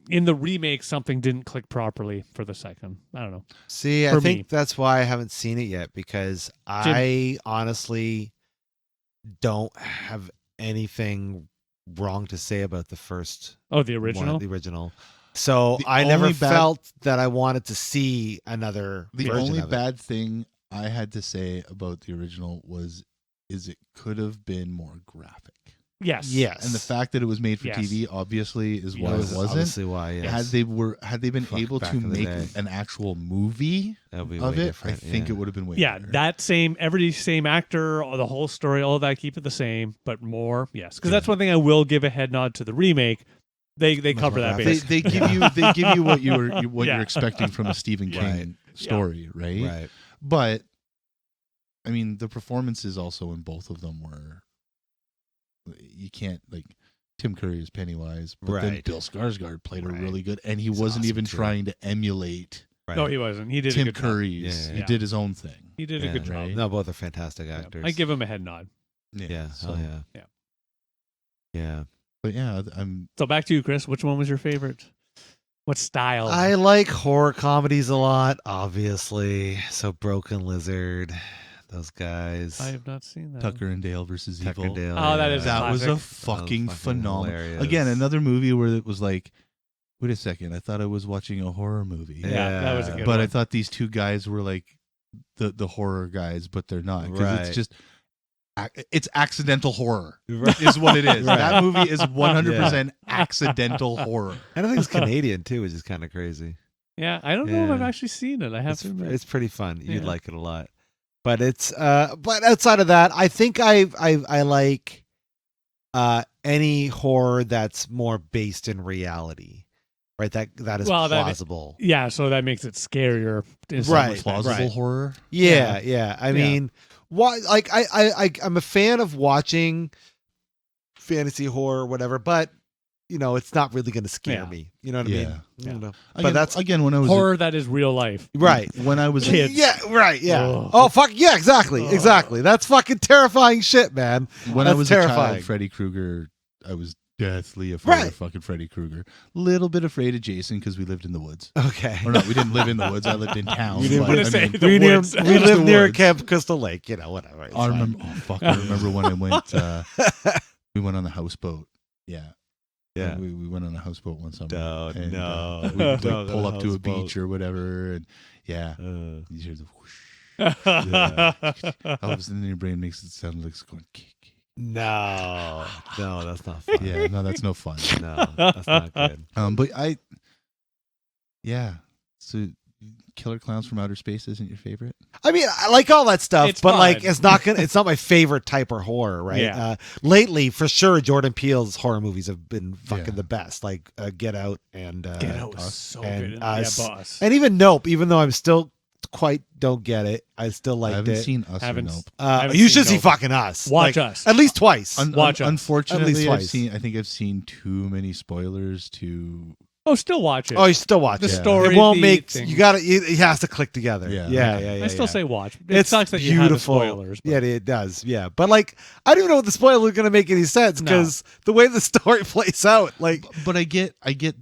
in the remake something didn't click properly for the second. I don't know. See, I For think me. that's why I haven't seen it yet because I honestly don't have anything wrong to say about the first Oh, the one, original? the original. So The I never only bad- felt that I wanted to see another The version only of it. bad thing I had to say about the original is it could have been more graphic. Yes. Yes. And the fact that it was made for Yes. TV obviously is why That it was wasn't. obviously why. Yes. Had they been Fuck, able back to in the make day. an actual movie That would be of way it, different. I think yeah. it would have been way Yeah, better. that same actor, the whole story, all that, keep it the same, but more, yes. Because that's one thing I will give a head nod to the remake. They cover that more base. they give you what you're Yeah. expecting from a Stephen King Right. story, right? Right. But I mean, the performances also in both of them were, you can't, like, Tim Curry is Pennywise, but then Right. Bill Skarsgård played a Right. really good, and he He's wasn't awesome, even too. trying to emulate Right. No, he wasn't. He did a Tim good job. Curry's. Yeah, He yeah. did his own thing. He did a Yeah, good job. right. No, both are fantastic Yeah. actors. I give him a head nod. Yeah. So, Oh yeah. Yeah. Yeah. but yeah, I'm. So back to you, Chris. Which one was your favorite? What style? I like horror comedies a lot, obviously. So Broken Lizard, those guys. I have not seen that. Tucker and Dale versus Tucker Evil. Dale, Oh, that yeah. is That was a classic. fucking phenomenal. hilarious. Again, another movie where it was like, wait a second, I thought I was watching a horror movie. Yeah, that was a good But one. I thought these two guys were like the horror guys, but they're not, because Right. it's just it's accidental horror Right. is what it is. Right. That movie is 100% accidental horror. And I think it's Canadian too, which is kind of crazy. Yeah, I don't know if I've Yeah. actually seen it. I have It's, to admit. it's pretty fun. You'd Yeah. like it a lot. But it's but outside of that, I think I like any horror that's more based in reality. Right? That is Well, that- plausible. Yeah, so that makes it scarier. in some Right. respects. Plausible Right. horror. Yeah, yeah. I mean, why? Like, I'm a fan of watching fantasy horror, whatever, but you know, it's not really going to scare Yeah. me. You know what I Yeah. mean? I don't know. Again, But that's again when I was Horror that is real life. right. when I was Kids. Yeah, right. Yeah. Ugh. Oh, fuck. Yeah, exactly. Ugh. Exactly. That's fucking terrifying shit, man. when I That's was a terrifying. child, Freddy Krueger, I was deathly afraid Right. of fucking Freddy Krueger. Little bit afraid of Jason because we lived in the woods. Okay. Or no, we didn't live in the woods. I lived in town. We didn't- but, I'm gonna I say mean, the woods. we live The near woods. Camp Crystal Lake, you know, whatever. It's I fine. remember. Oh fuck! I remember when I went. We went on the houseboat. Yeah. Yeah. We went on a houseboat one summer. No, and, no. we'd Don't like, go pull to up to a houseboat. beach or whatever, and yeah, Uh, you hear the whoosh. Yeah. All of a sudden, your brain makes it sound like it's going. Kick. no, that's not fun. Yeah, no, that's no fun. No, that's not good. But yeah. So, Killer Clowns from Outer Space isn't your favorite? I mean, I like all that stuff, It's but fun. like, it's not my favorite type of horror, right? Yeah. Lately, for sure, Jordan Peele's horror movies have been fucking Yeah. the best, like Get Out and Get Out was Us. so and good. Us. Yeah, Boss. and even Nope. Even though I'm still quite don't get it, I still I liked haven't it. seen Us Haven't or s- Nope. haven't You seen should see Nope. fucking Us. Watch Like, Us. at least twice. Watch Us. Unfortunately, At least twice. I think I've seen too many spoilers to. Oh, still watch it. Oh, you still watch The it. story, It won't the make thing. you got to. It has to click together. Yeah. Yeah. I still yeah. say watch. It It's sucks that you have the beautiful. spoilers. But Yeah, it does. Yeah, but like, I don't even know if the spoiler is going to make any sense No. because the way the story plays out, like, But I get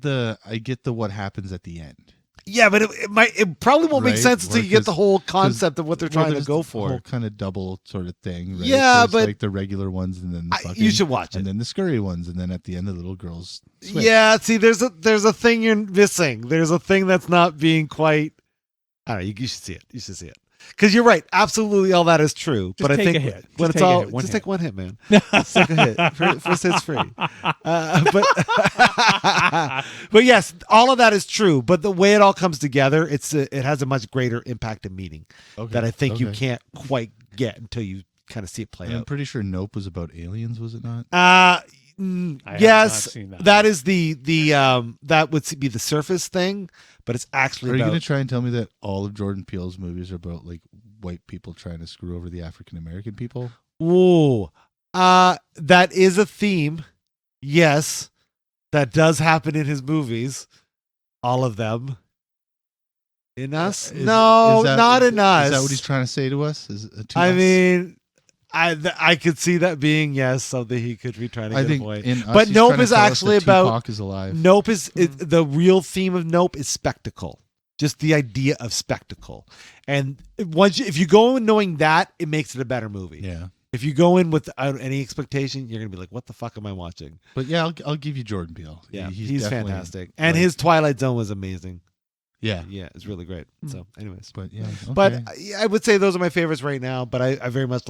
the what happens at the end. yeah, but it probably won't make Right? sense until you get the whole concept of what they're trying to there's go the for. whole kind of double sort of thing. Right? Yeah, There's but- like the regular ones, and then the fucking, You should watch and it. then the scurry ones, and then at the end the little girls. Switch. Yeah, see, there's a thing you're missing. There's a thing that's not being quite. I don't know. You should see it. You should see it. Because you're right, absolutely, all that is true. Just but I take think a hit. when Just it's take a all, hit, one just hit. take one hit, man. Just take a hit. First hit's free. But yes, all of that is true. But the way it all comes together, it has a much greiter impact and meaning Okay. that I think you Okay. can't quite get until you kind of see it play And I'm out. pretty sure Nope was about aliens, was it not? I have Yes, not seen that. that is the that would be the surface thing, but it's actually Are you about going to try and tell me that all of Jordan Peele's movies are about like white people trying to screw over the African American people? Ooh, that is a theme. Yes, that does happen in his movies. All of them. In Us? No, is that- not in Us. Is that what he's trying to say to us? I mean, I could see that being something he could be trying to I get think away. in Us, But he's Nope trying to is tell us actually that about Tupac is alive. Nope the real theme of Nope is spectacle. Just the idea of spectacle. And if you go in knowing that, it makes it a better movie. Yeah. If you go in without any expectation, you're gonna be like, "What the fuck am I watching?" But yeah, I'll give you Jordan Peele. Yeah, he's definitely, fantastic, and like- his Twilight Zone was amazing. Yeah, Yeah, it's really great. So, anyways, but yeah, okay. but I would say those are my favorites right now. But I very much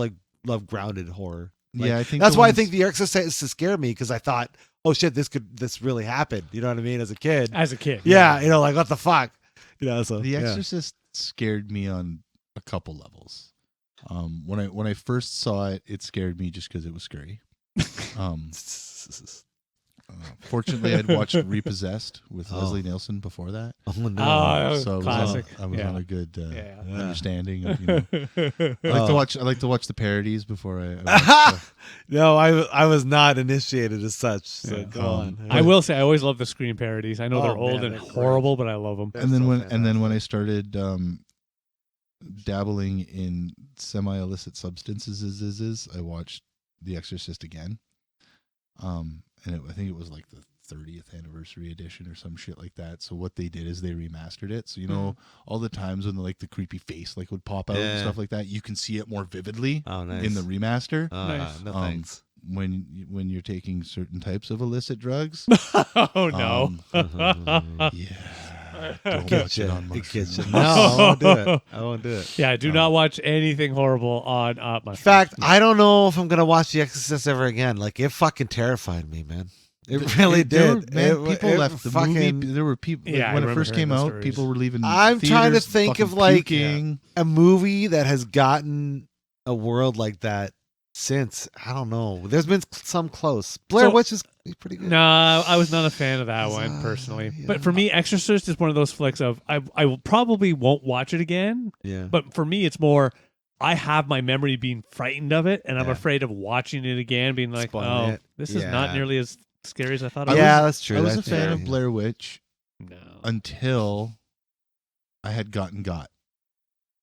love grounded horror. Like, yeah, I think that's the why I ones- think The Exorcist scared me because I thought, oh shit, this really happened. You know what I mean? As a kid, yeah, you know, like what the fuck, you know. So The Exorcist scared me on a couple levels. When I first saw it, it scared me just because it was scary. Fortunately, I'd watched Repossessed with Leslie Nielsen before that, Oh no! that was so classic. I was Yeah. on a good Yeah. understanding of, you know. I like to watch the parodies before I watch No, I was not initiated as such. So Yeah. go on. I will say I always love the screen parodies. I know Oh, they're old man, and they're great. horrible, but I love them. and then so when I started dabbling in semi-illicit substances, I watched The Exorcist again. I think it was like the 30th anniversary edition or some shit like that. So what they did is they remastered it. So you know all the times when the creepy face would pop out and stuff like that, you can see it more vividly Oh, nice. in the remaster. Nice. No thanks. When you're taking certain types of illicit drugs. Oh no! Yeah. Don't watch it on mushrooms. No, I won't do it. I won't do it. Yeah, do not watch anything horrible on my In fact, I don't know if I'm gonna watch The Exorcist ever again. Like, it fucking terrified me, man. It really There were- did. man, people left the fucking, movie. There were people Yeah, I when it remember first came hearing those out. stories. People were leaving. I'm trying to theaters think of, fucking like, puking. a movie that has gotten a world like that since. I don't know. There's been some close. Blair So- Witch is pretty good. No, I was not a fan of that one personally. yeah. But for me, Exorcist is one of those flicks of I will probably won't watch it again. Yeah. But for me, it's more I have my memory being frightened of it, and I'm Yeah. afraid of watching it again, being like, Spoiling oh, it. this is not Yeah. nearly as scary as I thought. It Yeah, was. that's true. I was a That's fan true. of Blair Witch No. until I had gotten got.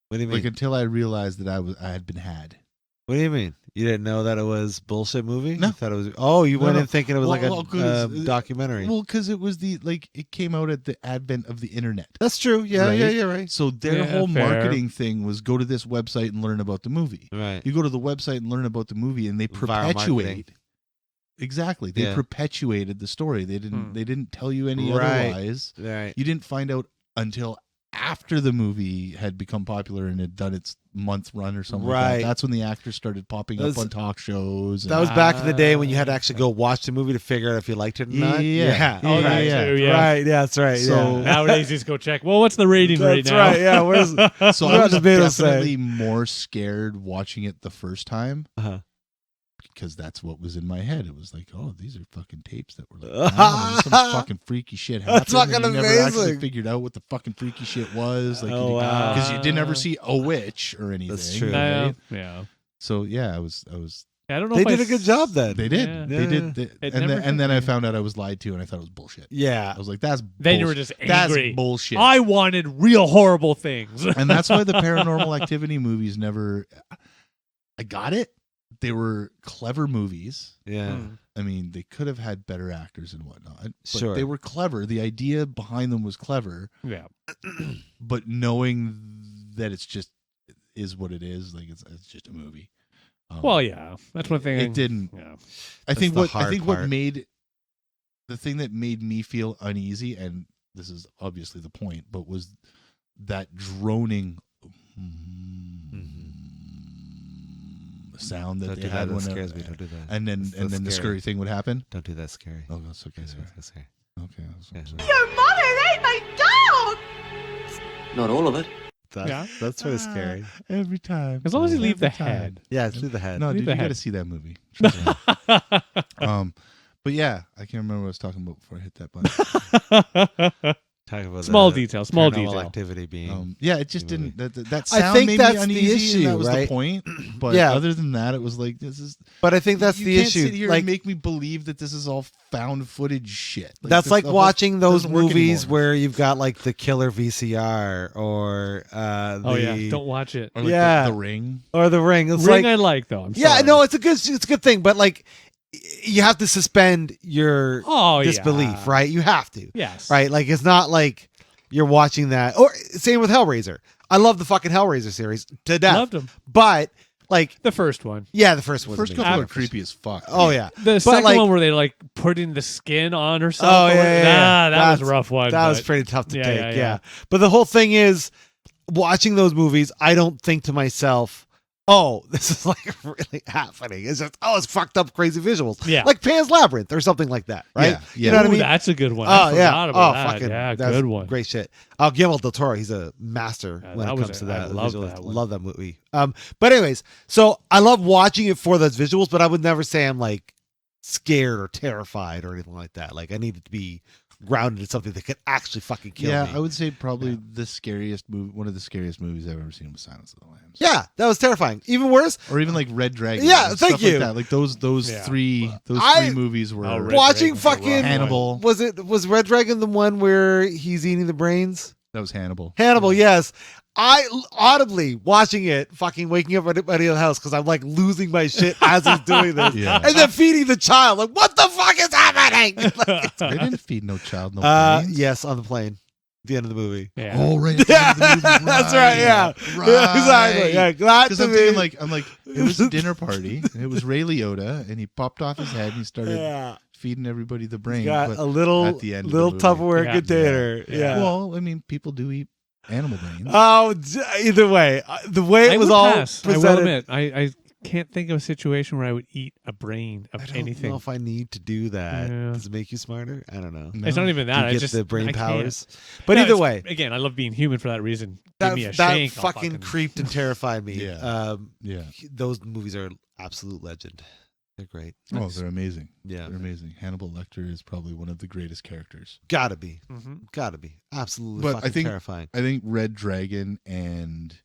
What do you mean? Like until I realized that I had been had. What do you mean? You didn't know that it was bullshit movie? No. You thought it was. Oh, you No, went no. in thinking it was Well, like 'cause, a documentary. Well, because it was it came out at the advent of the internet. That's true. Yeah, Right? yeah, you're right. So their Yeah, whole fair. marketing thing was go to this website and learn about the movie. Right. You go to the website and learn about the movie, and they Viral marketing. perpetuate. Exactly, they Yeah. perpetuated the story. They didn't. Hmm. They didn't tell you any Right. otherwise. Right. You didn't find out until after the movie had become popular and had done its month run or something like Right. that. That's when the actors started popping That's- up on talk shows. That was back in the day when you had to actually go watch the movie to figure out if you liked it or not. Yeah. Oh, that Yeah. too, yeah. Right. Yeah, that's right. So- yeah. Nowadays, just go check. Well, what's the rating right That's now? right. Yeah. Where's so What I was the Beatles say? definitely more scared watching it the first time Uh-huh. because that's what was in my head. It was like, oh, these are fucking tapes that were like, wow, some fucking freaky shit happened. That's fucking and you never actually amazing. figured out what the fucking freaky shit was. Like, Oh, wow. because you didn't ever see a witch or anything. That's true. right? Yeah. So yeah, I was. I don't know. They if I did a good job then. They did. Yeah. They did. It and never then I took me. found out I was lied to, and I thought it was bullshit. Yeah. I was like, that's Then you were bullshit. just angry. That's bullshit. I wanted real horrible things. And that's why the Paranormal Activity movies never. I got it. They were clever movies. Yeah. Hmm. I mean, they could have had better actors and whatnot. But Sure. they were clever. The idea behind them was clever. Yeah. But knowing that it's just is what it is, like it's just a movie. Well, yeah. That's one thing. It didn't. Yeah. I think the what hard what part. made the thing that made me feel uneasy, and this is obviously the point, but was that droning sound that Don't they do had that. That when scares me. Don't do that. and then That's the scary. scary thing would happen. Don't do that. Scary. Oh, that's okay. Sorry. That's scary. Okay. Yeah. Your mother ate my dog! Not all of it. That's really scary. Every time. As long as you leave the Every time. head. Yeah, it's through the head. No, Leave dude, the you got to head. see that movie. Trust me. But yeah, I can't remember what I was talking about before I hit that button. Talk about Small the detail. Small paranormal detail. activity being. Yeah, it just movie. didn't. That I sound think made that's me the uneasy, and issue, that was right? the point. But Yeah. other than that, it was like this is. But I think that's you the can't issue. Sit here Like and make me believe that this is all found footage shit. that's this like stuff watching those doesn't work movies anymore. where you've got like the killer VCR or Oh, yeah. Don't watch it. Or like Yeah. the Ring. or the Ring. It's Ring like I like, though. I'm yeah, sorry. no, it's a good thing, but like you have to suspend your Oh, disbelief, yeah. right? You have to, Yes. right? Like it's not like you're watching that. Or same with Hellraiser. I love the fucking Hellraiser series to death. Loved him. But Like, The first one. yeah, the first one. First couple are creepy as fuck. Oh yeah, The second like- one where they like putting the skin on herself. Oh yeah. That was a rough one. That was but- pretty tough to Yeah, take. yeah. But the whole thing is, watching those movies, I don't think to myself, "Oh, this is like really happening." It's just, "Oh, it's fucked up, crazy visuals." Yeah. Like Pan's Labyrinth or something like that, right? Yeah, You know what I Ooh, mean? that's a good one. Oh I yeah. forgot about that. Fucking Yeah, that's good one. Great shit. Guillermo del Toro, he's a master Yeah, when that it was comes to a- that. I love visuals. that one. Love that movie. But anyways, so I love watching it for those visuals, but I would never say I'm like scared or terrified or anything like that. Like I need it to be grounded in something that could actually fucking kill Yeah, me. I would say probably the scariest movie, one of the scariest movies I've ever seen was Silence of the Lambs. Yeah, that was terrifying. Even worse, Or even like Red Dragon. Yeah, and thank stuff you. Like that. Like those Yeah. three I- movies were Oh, Red watching Dragon's a rough fucking one. Hannibal. Was Red Dragon the one where he's eating the brains? That was Hannibal. Hannibal, yes. I audibly watching it, fucking waking up everybody in the house because I'm like losing my shit as he's doing this, Yeah. and then feeding the child. Like, what the fuck is happening? Like, They didn't feed no child no brains. yes, on the plane, at the end of the movie. Yeah. Oh, right. At the end of the movie. That's right. Yeah, Right. yeah, exactly. Yeah, glad Because to I'm be. thinking I'm like, it was a dinner party. And it was Ray Liotta, and he popped off his head and he started yeah, feeding everybody the brain. got but a little at the end of the movie. Tupperware Yeah. container. Yeah. Yeah. Well, I mean, people do eat animal brains. Oh, either way, the way it I was would all pass. I will presented. admit, I can't think of a situation where I would eat a brain of I don't anything. know if I need to do that. Yeah. Does it make you smarter? I don't know. No. It's not even Do that. you I get just the brain I can't. powers? But No, either it's- way, again, I love being human for that reason. Give that, me a that shank. I'll fucking creeped and terrified me. Yeah. Yeah. Those movies are absolute legend. They're great. Oh, they're amazing. Yeah, They're amazing. Hannibal Lecter is probably one of the greatest characters. gotta be, Mhm. gotta be, absolutely But I fucking think- terrifying. I think Red Dragon and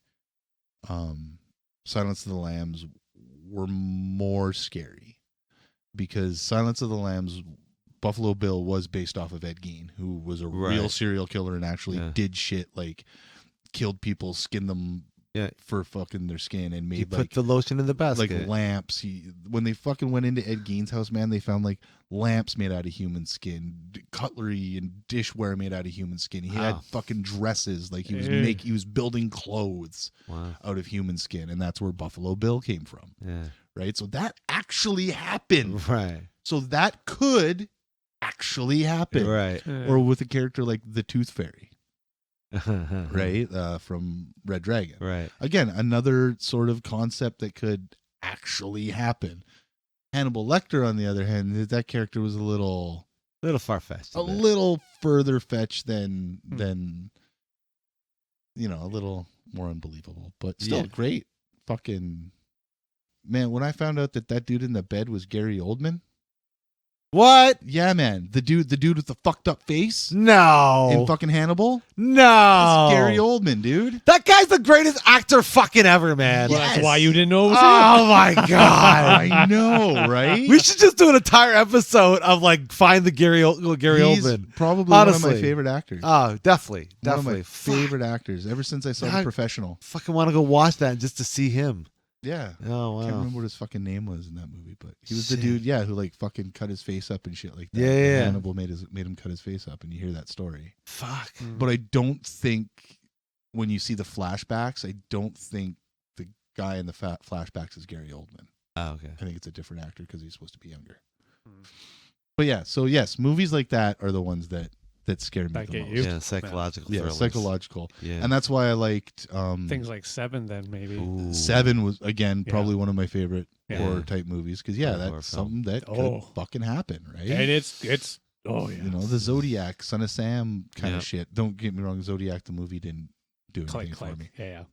Silence of the Lambs were more scary because Silence of the Lambs, Buffalo Bill was based off of Ed Gein, who was a real Right. serial killer and actually Yeah. did shit like killed people, skinned them Yeah. for fucking their skin, and You made put like the lotion in the basket. like lamps. When they fucking went into Ed Gein's house, man, they found like lamps made out of human skin, cutlery and dishware made out of human skin. He Wow. had fucking dresses, like he was Ew. he was building clothes Wow. out of human skin, and that's where Buffalo Bill came from, Yeah. right? So that actually happened. Right. So that could actually happen, Right. or with a character like the Tooth Fairy, right, from Red Dragon. Right. Again, another sort of concept that could actually happen. Hannibal Lecter, on the other hand, that character was a little A little far fetched. little further fetched than Hmm. a little more unbelievable, but still Yeah. great. Fucking man, when I found out that dude in the bed was Gary Oldman, What? yeah, man, the dude with the fucked up face No. in fucking Hannibal, No. that's Gary Oldman, dude. That guy's the greatest actor fucking ever, man. Well, Yes. that's why you didn't know it was Oh my god. I know, right? We should just do an entire episode of like find the Gary He's Oldman. probably one of Honestly. my favorite actors. Oh, definitely, One of definitely. my favorite actors ever since I saw God. The Professional. Fucking want to go watch that just to see him. Yeah. Oh Can't wow. remember what his fucking name was in that movie, but he was Shit. the dude, yeah, who like fucking cut his face up and shit like that. Yeah, And yeah. Hannibal made him cut his face up, and you hear that story. Fuck. Mm. But I don't think when you see the flashbacks, I don't think the guy in the flashbacks is Gary Oldman. Oh, okay. I think it's a different actor because he's supposed to be younger. Hmm. But yeah, so yes, movies like that are the ones that scare me That the get most. you? Yeah, psychological Yeah, thrillers. psychological. Yeah. And that's why I liked Things like Seven, then maybe. Ooh. Seven was again Yeah. probably one of my favorite Yeah. horror type movies because Horror that's film. something that Oh. could fucking happen, right? And it's oh yeah. You know, the Zodiac, Son of Sam kind Yeah. of shit. Don't get me wrong, Zodiac the movie didn't do anything Click, for click. me, Yeah, yeah.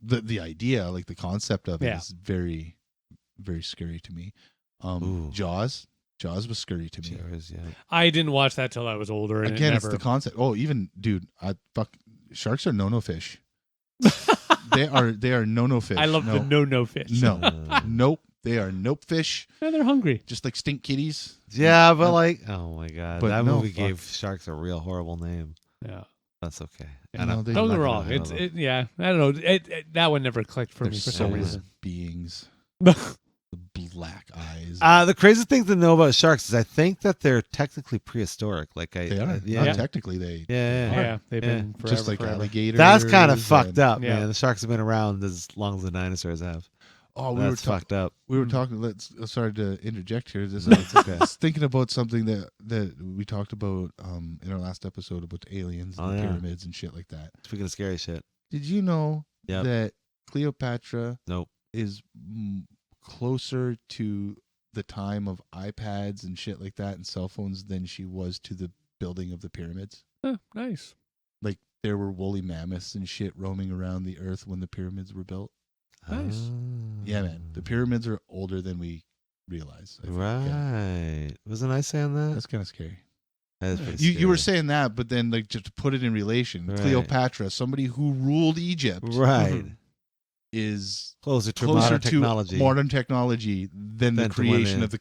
but the idea, like the concept of it, Yeah. is very, very scary to me. Ooh. Jaws was scary to me. Cheers, yeah. I didn't watch that till I was older. And Again, it it's never... the concept. Oh, even dude, sharks are no fish. they are no fish. I love the no fish. No. Uh, Nope. They are nope fish, Yeah, they're hungry. just like stink kitties. yeah, but like, oh my god, But that no, movie fuck. gave sharks a real horrible name. Yeah. That's okay. You I know, don't- they- I'm Don't not get me gonna wrong. hate It's on yeah. I don't know. That one never clicked for They're me for some soulless reason. beings. The black eyes. The craziest thing to know about sharks is I think that they're technically prehistoric. Like they are. yeah. Not technically, they Yeah. Yeah, they've been forever, just like forever. alligators. That's kind of fucked up, Yeah. man. The sharks have been around as long as the dinosaurs have. Oh, That's fucked up. We were talking. Sorry to interject here. I was thinking about something that we talked about in our last episode about the aliens and the pyramids and shit like that. Speaking of scary shit. Did you know Yep. that Cleopatra Nope. is closer to the time of iPads and shit like that and cell phones than she was to the building of the pyramids? Nice. Like there were woolly mammoths and shit roaming around the earth when the pyramids were built. Nice. Yeah, man. The pyramids are older than we realize. I think. Right. Yeah. Wasn't I saying that? That's kind of scary. That is pretty You were scary. saying that, but then like just to put it in relation, Right. Cleopatra, somebody who ruled Egypt, Right. is Closer to closer modern to technology. modern technology than the Than to when creation they- of the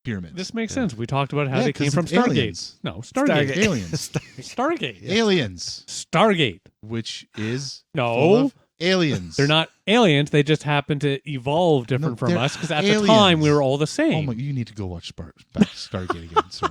pyramids. This makes sense. We talked about how Yeah, they came 'cause from it's Stargate. aliens. No, Stargate. Aliens. Stargate. Aliens, Stargate. which is No. full of aliens. They're not aliens. They just happen to evolve different No, from they're us because at aliens. the time we were all the Oh same. my! You need to go watch Stargate again, sir.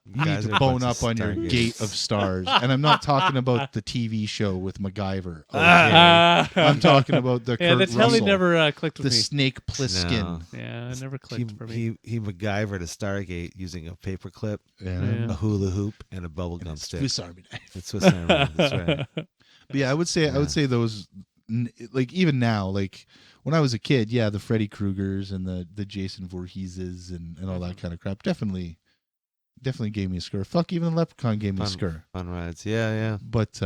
You need Guys to are a bone bunch up of on your Stargaters. Gate of Stars, and I'm not talking about the TV show with MacGyver. Okay? I'm talking about the yeah, Kurt the telly Russell, never clicked the with me. Snake Plissken. No. Yeah, it never clicked for me. He MacGyvered a Stargate using a paper clip, Yeah. a hula hoop, and a bubble gum And stick. Swiss Army knife. It's Swiss Army. That's right. But yeah, I would say those, like even now, like when I was a kid, yeah, the Freddy Kruegers and the Jason Voorheeses and all that kind of crap definitely gave me a scare. Fuck, even the Leprechaun gave me a scare. Fun rides. Yeah, But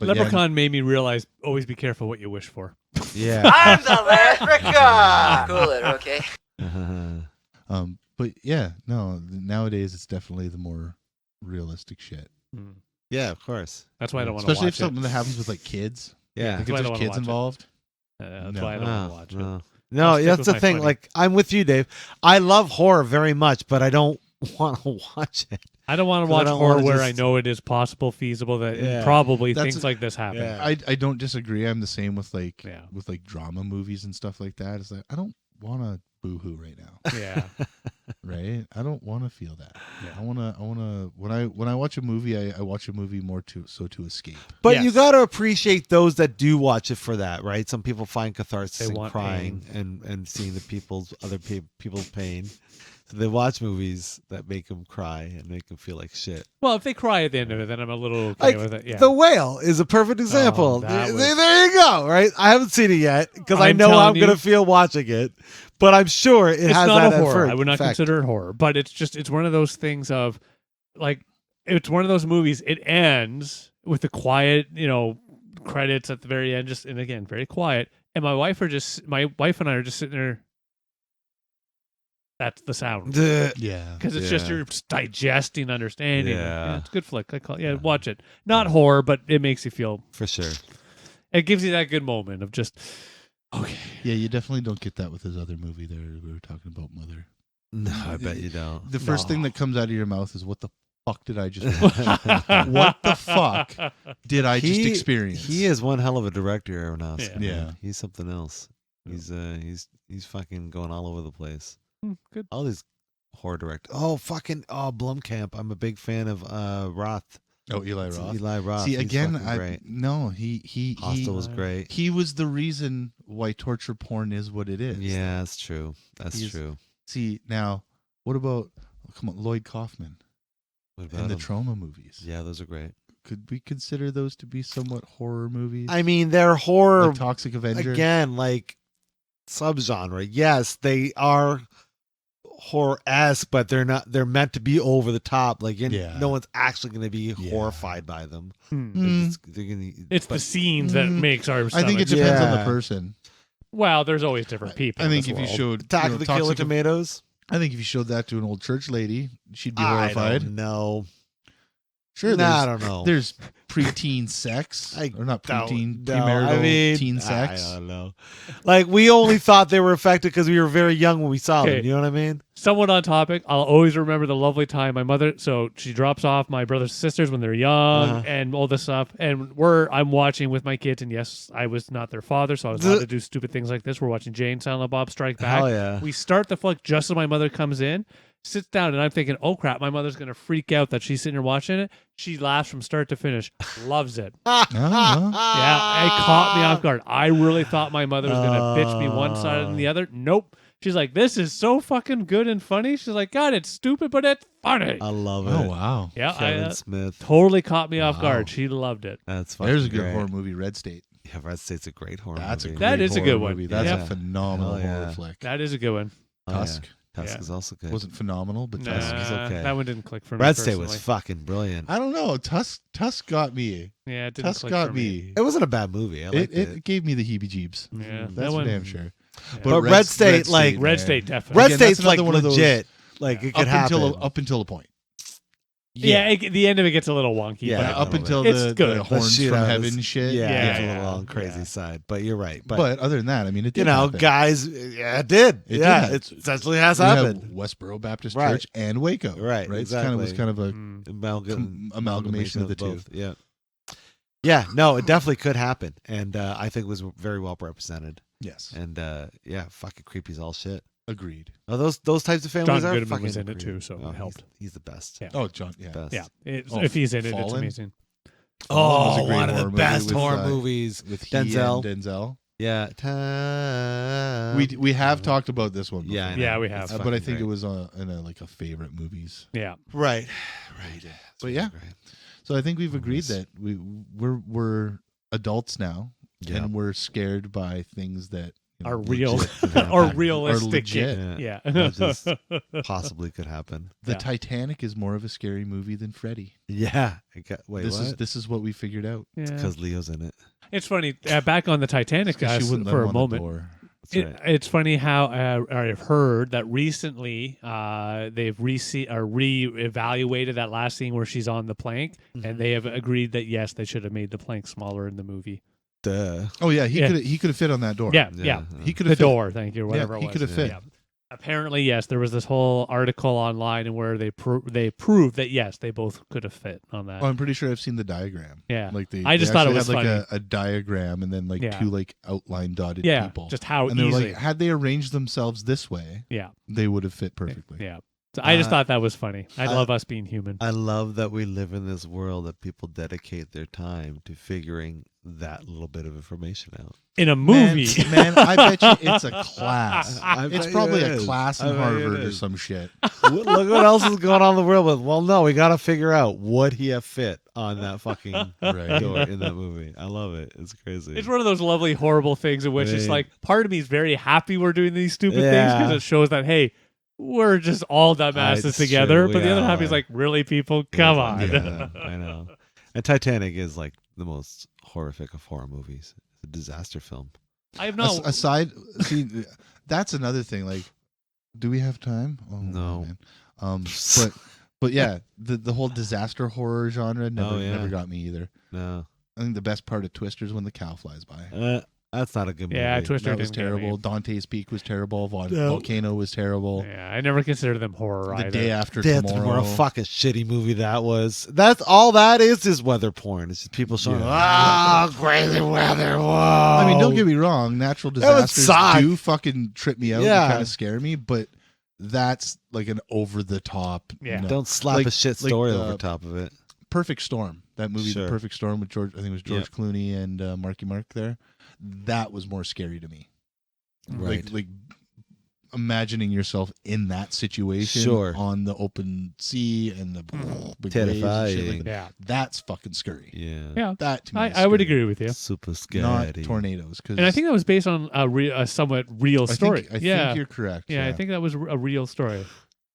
Leprechaun made me realize always be careful what you wish for. yeah. I'm the leprechaun! Cool it, okay? Yeah. But yeah, no. Nowadays, it's definitely the more realistic shit. Mm. Yeah, of course. That's why I don't want to Especially watch if something that happens with like kids. Yeah. Like That's why I if don't there's wanna kids watch it. involved. That's No. why I don't want to watch it. No, I'll stick that's with the my thing. funny. Like, I'm with you, Dave. I love horror very much, but I don't want to watch it. I don't want to 'Cause I watch don't horror wanna where just- I know it is possible, feasible, that Yeah. probably That's things a- like this happen. Yeah. I don't disagree. I'm the same with like Yeah. with like drama movies and stuff like that. It's like I don't want to boohoo right now, Yeah. right? I don't want to feel that. Yeah. I want to when I watch a movie, I watch a movie more to escape. But Yes. you got to appreciate those that do watch it for that, right? Some people find catharsis They in want crying and seeing the other people's pain. So they watch movies that make them cry and make them feel like shit. Well, if they cry at the end of it, then I'm a little okay Like with it. Yeah. The Whale is a perfect example. that was- There you go, right? I haven't seen it yet because I I'm know telling I'm going you- to feel watching it, but I'm sure it it's has not that a horror. I would not effect. consider it horror, but it's one of those things of like it's one of those movies. It ends with the quiet, credits at the very end, just and again very quiet. And my wife and I are just sitting there. That's the sound Duh. Yeah, because it's just Yeah. you're digesting, understanding. Yeah. It's a good flick. Watch it. Not horror, but it makes you feel. For sure. It gives you that good moment of just okay. yeah. You definitely don't get that with his other movie. There, we were talking about Mother. No, I bet you don't. The first No. thing that comes out of your mouth is, "What the fuck did I just watch? What the fuck did I just experience?" He is one hell of a director, Aronofsky. Yeah. man. Yeah. He's something else. He's fucking going all over the place. Good. All these horror directors. Blumkamp. I'm a big fan of Roth. Oh, Eli Roth. Eli Roth. See, He's again, fucking great. he Hostel was great. he was the reason why torture porn is what it is. Yeah, that's true. That's He's- true. See, now, what about, come on, Lloyd Kaufman What about and the him? trauma movies? Yeah, those are great. Could we consider those to be somewhat horror movies? I mean, they're horror like Toxic Avenger? again, like subgenre. Yes, they are horror-esque, but they're not. They're meant to be over the top. Like, Yeah. no one's actually going to be Yeah. horrified by them. Mm. They're gonna, It's the scenes that makes our. I think it stomachs- depends on the Yeah. person. Well, there's always different people. I in think this if you world. showed Attack you of know, the Killer Toxic- Tomatoes. I think if you showed that to an old church lady, she'd be I horrified. don't know. Sure, Nah, I there's, don't know. there's preteen sex, or not preteen, premarital teen sex. I don't know. Like, we only thought they were affected because we were very young when we saw them. Okay. You know what I mean? somewhat on topic, I'll always remember the lovely time my mother. So she drops off my brothers and sisters when they're young and all this stuff, and I'm watching with my kids. And yes, I was not their father, so I was allowed to do stupid things like this. We're watching Jay and Silent Bob Strike Back. Hell yeah. We start the flick just as my mother comes in, sits down, and I'm thinking, oh crap, my mother's gonna freak out that she's sitting here watching it. She laughs from start to finish, loves it. Oh, well. Yeah, it caught me off guard. I really thought my mother was gonna bitch me one side and the other. Nope. She's like, this is so fucking good and funny. She's like, God, it's stupid, but it's funny. I love it. Oh, wow. Yeah, Kevin Smith. totally caught me off Wow. guard. She loved it. That's fucking There's a good great. horror movie, Red State. Yeah, Red State's a great horror That's a movie. great That is a horror good one. movie. That's Yeah. a phenomenal Hell yeah. horror flick. That is a good one. Oh, Tusk. Yeah. Tusk Yeah. is also good. Wasn't phenomenal, but Nah, Tusk. was okay. That one didn't click for me. Red State personally. was fucking brilliant. I don't know. Tusk got me. Yeah, it didn't Tusk click got for me. It wasn't a bad movie. I liked it. It gave me the heebie-jeebs. Yeah, That's that for one. damn sure. Yeah. But Red State, like- Red man. State, definitely. Red Again, that's State's like another one of those- legit. Like it could happen. up until a point. Yeah, the end of it gets a little wonky. Yeah, but Yeah, up little until bit. It's the good. horns The from shootout heaven is- shit. Yeah, Yeah, it's a yeah, little on crazy yeah. side. But you're right. But other than that, I mean, it did you know, happen. guys, yeah, it did. It yeah, did. it essentially has We have happened. Westboro Baptist Right. Church and Waco. Right, Right. exactly. It was kind of a amalgamation of the two. both. Yeah. Yeah, no, it definitely could happen. And I think it was very well represented. yes. And yeah, fucking creepy as all shit. Agreed. Oh, those types of families John are Goodman fucking was in it creepy. too, so it Oh, helped. He's the best. Yeah. Oh, John. Yeah. Best. Yeah, Oh, if he's in it, it's Fallen? amazing. Fallen was a Oh, great one of horror the movie best with, horror movies. with Denzel. and Denzel. Yeah. We have talked about this one. Before. Yeah, I know. Yeah, we have. It's but I fucking think great. it was in a favorite movies. Yeah. Right. Right. But yeah. So I think we've agreed that we're adults now, Yeah. and we're scared by things that Are real legit could happen. or realistic. legit. Yeah. That just possibly could happen. The Yeah. Titanic is more of a scary movie than Freddy. Yeah. Wait, This is what we figured out. Yeah. Because Leo's in it. It's funny. Back on the Titanic, Because guys, she wouldn't let for him a on the moment. door. That's right. It's funny how I've heard that recently they've re-evaluated that last scene where she's on the plank, and they have agreed that yes, they should have made the plank smaller in the movie. Duh. Oh yeah, Yeah. he could have fit on that door. Yeah, Yeah. yeah. he could The have fit. door, thank you, or whatever he it was. could have fit. Yeah. Apparently, yes, there was this whole article online and where they proved that yes, they both could have fit on that. Oh, I'm pretty sure I've seen the diagram. Yeah. like I just thought it actually was had like funny. a diagram and then like Yeah. two like outline dotted yeah, people. just how and they were easily. like, had they arranged themselves this way, yeah, they would have fit perfectly. yeah. So I just Uh, thought that was funny. I love us being human. I love that we live in this world that people dedicate their time to figuring that little bit of information out. In a movie, Man, I bet you it's a class. I It's bet probably it a is. class I in bet it Harvard or is. some shit. Look what else is going on in the world with. Well, no, we got to figure out what he have fit on that fucking Right. door in that movie. I love it. It's crazy. it's one of those lovely, horrible things in which it's Right. like part of me is very happy we're doing these stupid things Yeah. because it shows that hey, we're just all dumbasses It's together. true, but the we other half are. is like, really, people, come on. Yeah, I know. And Titanic is like the most horrific of horror movies. It's a disaster film. I have no. Aside, see, that's another thing. Like, do we have time? Oh, No. man. But yeah, the whole disaster horror genre never got me either. No, I think the best part of Twister is when the cow flies by. that's not a good movie. Yeah, Twister That was didn't get me. terrible. Dante's Peak was terrible. No. Volcano was terrible. Yeah, I never considered them horror The either. Day After That's Tomorrow. more a fucking shitty movie that was. That's all that is weather porn. It's just people showing, crazy weather. Whoa. I mean, don't get me wrong. Natural That would disasters suck. do fucking trip me out Yeah. and kind of scare me, but that's like an over the top. Yeah. Don't slap Like- a shit like, story over top of it. Perfect Storm. That movie, Sure. The Perfect Storm with George. I think it was George Yep. Clooney and Marky Mark there. That was more scary to me. Right. Like imagining yourself in that situation Sure. on the open sea and the big waves and shit Terrifying. like that. Yeah, That's fucking scary. Yeah. yeah. That to me is I would scary. agree with you. Super scary. Not tornadoes. Cause And I think that was based on a somewhat real story. I yeah, think you're correct. yeah, I think that was a real story.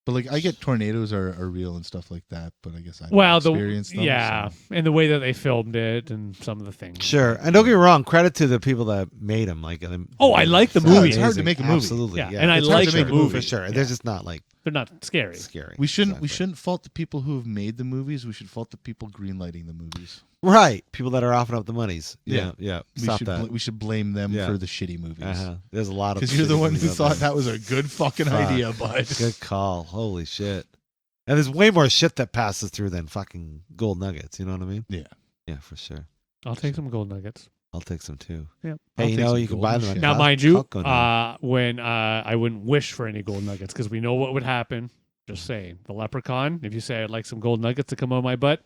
But like, I get tornadoes are real and stuff like that. But I guess I don't Well, experience them. yeah, so. and the way that they filmed it and some of the things. Sure. And don't get me wrong, credit to the people that made them. Like, Oh, I like the Yeah, movie. it's hard to make a movie. Absolutely. Yeah, Yeah. and I It's hard like to the make a movie movie. for sure. Yeah. They're just not like They're not scary. Scary. We shouldn't Exactly. fault the people who have made the movies. We should fault the people greenlighting the movies. Right. People that are offering up the monies. Yeah. Yeah. Stop that. We should blame them Yeah. for the shitty movies. There's a lot of Because you're the shitty one who movies out thought there. that was a good fucking Fuck. idea, bud. Good call. Holy shit. And there's way more shit that passes through than fucking gold nuggets. You know what I mean? Yeah. Yeah, for sure. I'll take some gold nuggets. I'll take some too. Yeah. Hey, I'll you take know some you can golden buy them. At shit. Now, Costco- mind you, Costco now. when I wouldn't wish for any gold nuggets because we know what would happen. Just saying, the leprechaun. If you say I'd like some gold nuggets to come out of my butt,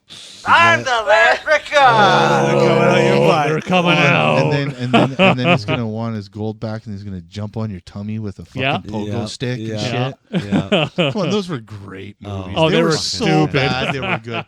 I'm the leprechaun. they're coming out. And then he's gonna want his gold back, and he's gonna jump on your tummy with a fucking Yeah. pogo Yeah. stick and Yeah. shit. Yeah. Come on, those were great movies. Oh, they were so stupid. bad. They were good.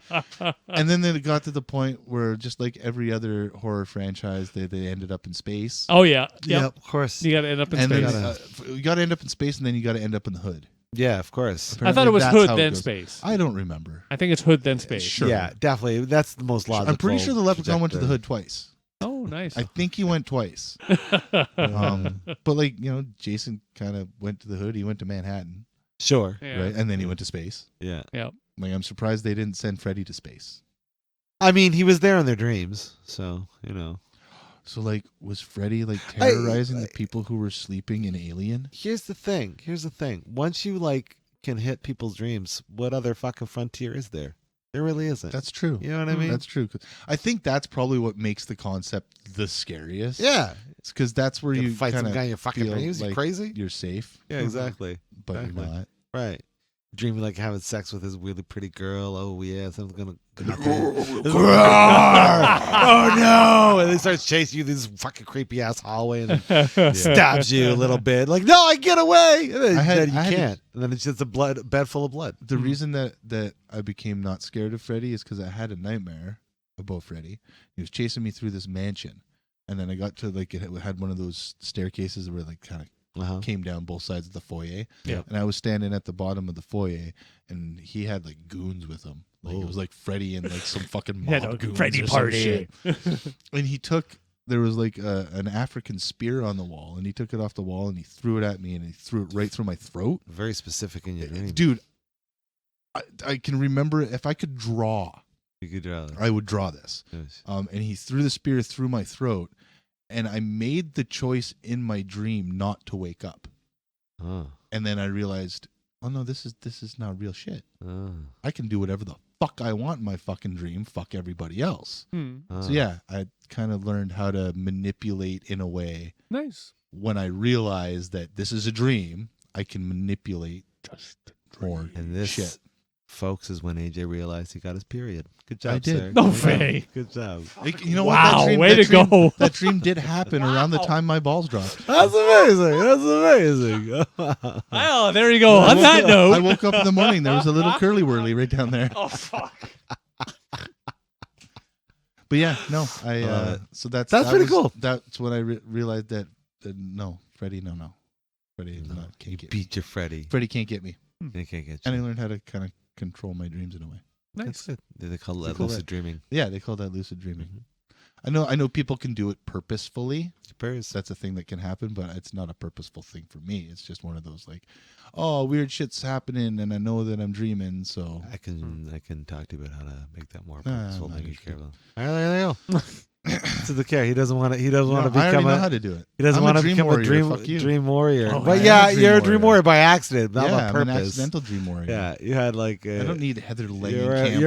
And then it got to the point where, just like every other horror franchise, they ended up in space. Oh yeah, Yeah, yep. of course. You got to end up in And space. then you got to end up in space, and then you got to end up in the hood. Yeah, of course. I thought it was Apparently hood that's how it then goes. space. I don't remember. I think it's hood then space. Sure. Yeah, definitely. That's the most logical. I'm pretty sure the leprechaun went to the trajectory. hood twice. Oh, nice. I think he went twice. But like, Jason kind of went to the hood. He went to Manhattan, Sure. Yeah. right? And then he went to space. Yeah. Like, I'm surprised they didn't send Freddy to space. I mean, he was there in their dreams, so So like, was Freddy like terrorizing the people who were sleeping in Alien? Here's the thing. Once you like can hit people's dreams, what other fucking frontier is there? There really isn't. That's true. You know what I mean? That's true. 'Cause I think that's probably what makes the concept the scariest. yeah. It's because that's where You you fight some kinda guy in your fucking feel dreams. You like crazy? You're safe, Yeah, exactly. but Exactly. you're not. Right. Dreaming like having sex with his really pretty girl. Oh yeah, something's gonna oh no! And he starts chasing you through this fucking creepy ass hallway and stabs you a little bit. Like, no, I get away. And then, I you can't. And then it's just a bed full of blood. The reason that I became not scared of Freddy is because I had a nightmare about Freddy. He was chasing me through this mansion, and then I got to like, it had one of those staircases where like kind of came down both sides of the foyer. Yeah. And I was standing at the bottom of the foyer, and he had like goons with him. Like, it was like Freddy and like some fucking mob Yeah, no, goons Freddy or some party. shit. And he took, there was like an African spear on the wall, and he took it off the wall and he threw it at me, and he threw it right through my throat. Very specific in your dream. Dude, I can remember, if I could draw, You could draw that. I would draw this. And he threw the spear through my throat, and I made the choice in my dream not to wake up. Oh. And then I realized, oh no, this is not real shit. Oh. I can do whatever the fuck I want in my fucking dream. Fuck everybody else. Oh. So yeah, I kind of learned how to manipulate in a way. Nice. When I realized that this is a dream, I can manipulate Just more And this, shit. folks, is when AJ realized he got his period. Good job, I did. sir. No Good way. job. Good job. Like, you know Wow, what? way to go. That dream did happen around the time my balls dropped. That's amazing. That's amazing. Oh, there you go. On that I note. woke up in the morning. There was a little curly whirly right down there. Oh fuck. But yeah, no, I. love it. So that's Pretty cool. That's when I realized that no, Freddy, no, Freddy, No, can't you get me. beat your Freddy. Freddy can't get me, They can't get and I you. learned how to kind of control my dreams in a way. That's Nice. good. They call They that call lucid that- dreaming. Yeah, they call that lucid dreaming. I know people can do it purposefully. Spurs. That's a thing that can happen, but it's not a purposeful thing for me. It's just one of those like, oh, weird shit's happening, and I know that I'm dreaming, so I can talk to you about how to make that more Nah, purposeful. I'm Make not you care interested. about. All right, there you go. To the care. He doesn't want to. He doesn't want to I already become know a. how to do it. He doesn't I'm want to dream become warrior. a dream Fuck you. dream warrior. Oh, But I yeah, am a dream you're a dream warrior. warrior by accident, not yeah, on I'm an purpose. accidental dream warrior. Yeah, you had like. I don't need Heather Leg You're camp.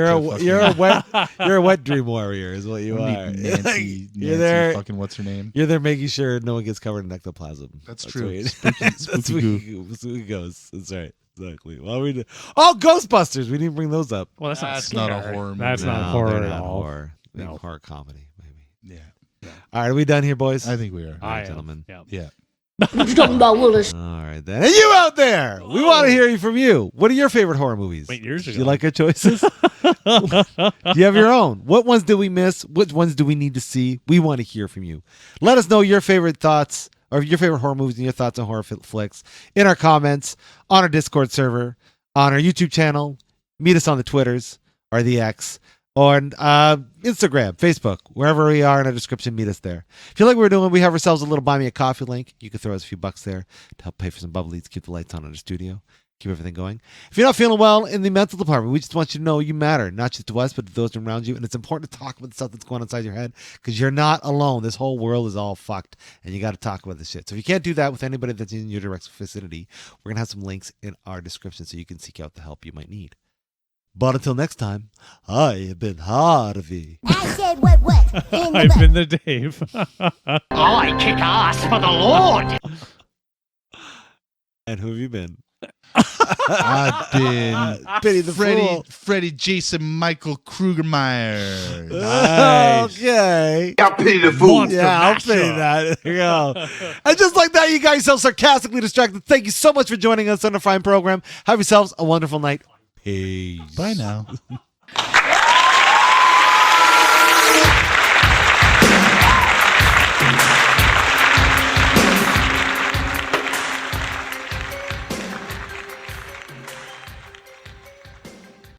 you're a wet dream warrior is what you I are. don't need Nancy, You're Nancy there. fucking what's her name? You're there making sure no one gets covered in ectoplasm. That's what true. you- Spooky- that's spooky where goo. that's where he goes. That's right. Exactly. Well, we did. Oh, Ghostbusters. We didn't bring those up. Well, that's That's not not a scary. horror movie. That's not No, horror they're at not all. Horror. Maybe No. horror comedy, maybe. Yeah, All right, are we done here, boys? I think we are. All right, I am. gentlemen. Yeah. Yeah. What you talking about, Willis? All right, then. And you out there, we want to hear you from you. What are your favorite horror movies? Wait, years Do ago. you like our choices? Do you have your own? What ones do we miss? Which ones do we need to see? We want to hear from you. Let us know your favorite thoughts or your favorite horror movies and your thoughts on horror flicks in our comments, on our Discord server, on our YouTube channel. Meet us on the Twitters or the X, or on Instagram, Facebook, wherever we are in our description. Meet us there. If you like what we're doing, we have ourselves a little Buy Me a Coffee link. You can throw us a few bucks there to help pay for some bubblies, keep the lights on in the studio. keep everything going. If you're not feeling well in the mental department, we just want you to know you matter, not just to us, but to those around you. And it's important to talk about the stuff that's going on inside your head because you're not alone. This whole world is all fucked, and you got to talk about this shit. So if you can't do that with anybody that's in your direct vicinity, we're going to have some links in our description so you can seek out the help you might need. But until next time, I have been Harvey. I said what? In the I've butt. been the Dave. I kick ass for the Lord. And who have you been? I've been Pity the fool. Freddie Jason Michael Krugermeyer. Nice. Okay. I pity the fool. Monster Yeah, I'll mashup. say that. There you go. And just like that, you got yourself sarcastically distracted. Thank you so much for joining us on the Fine program. Have yourselves a wonderful night. Peace. Bye now.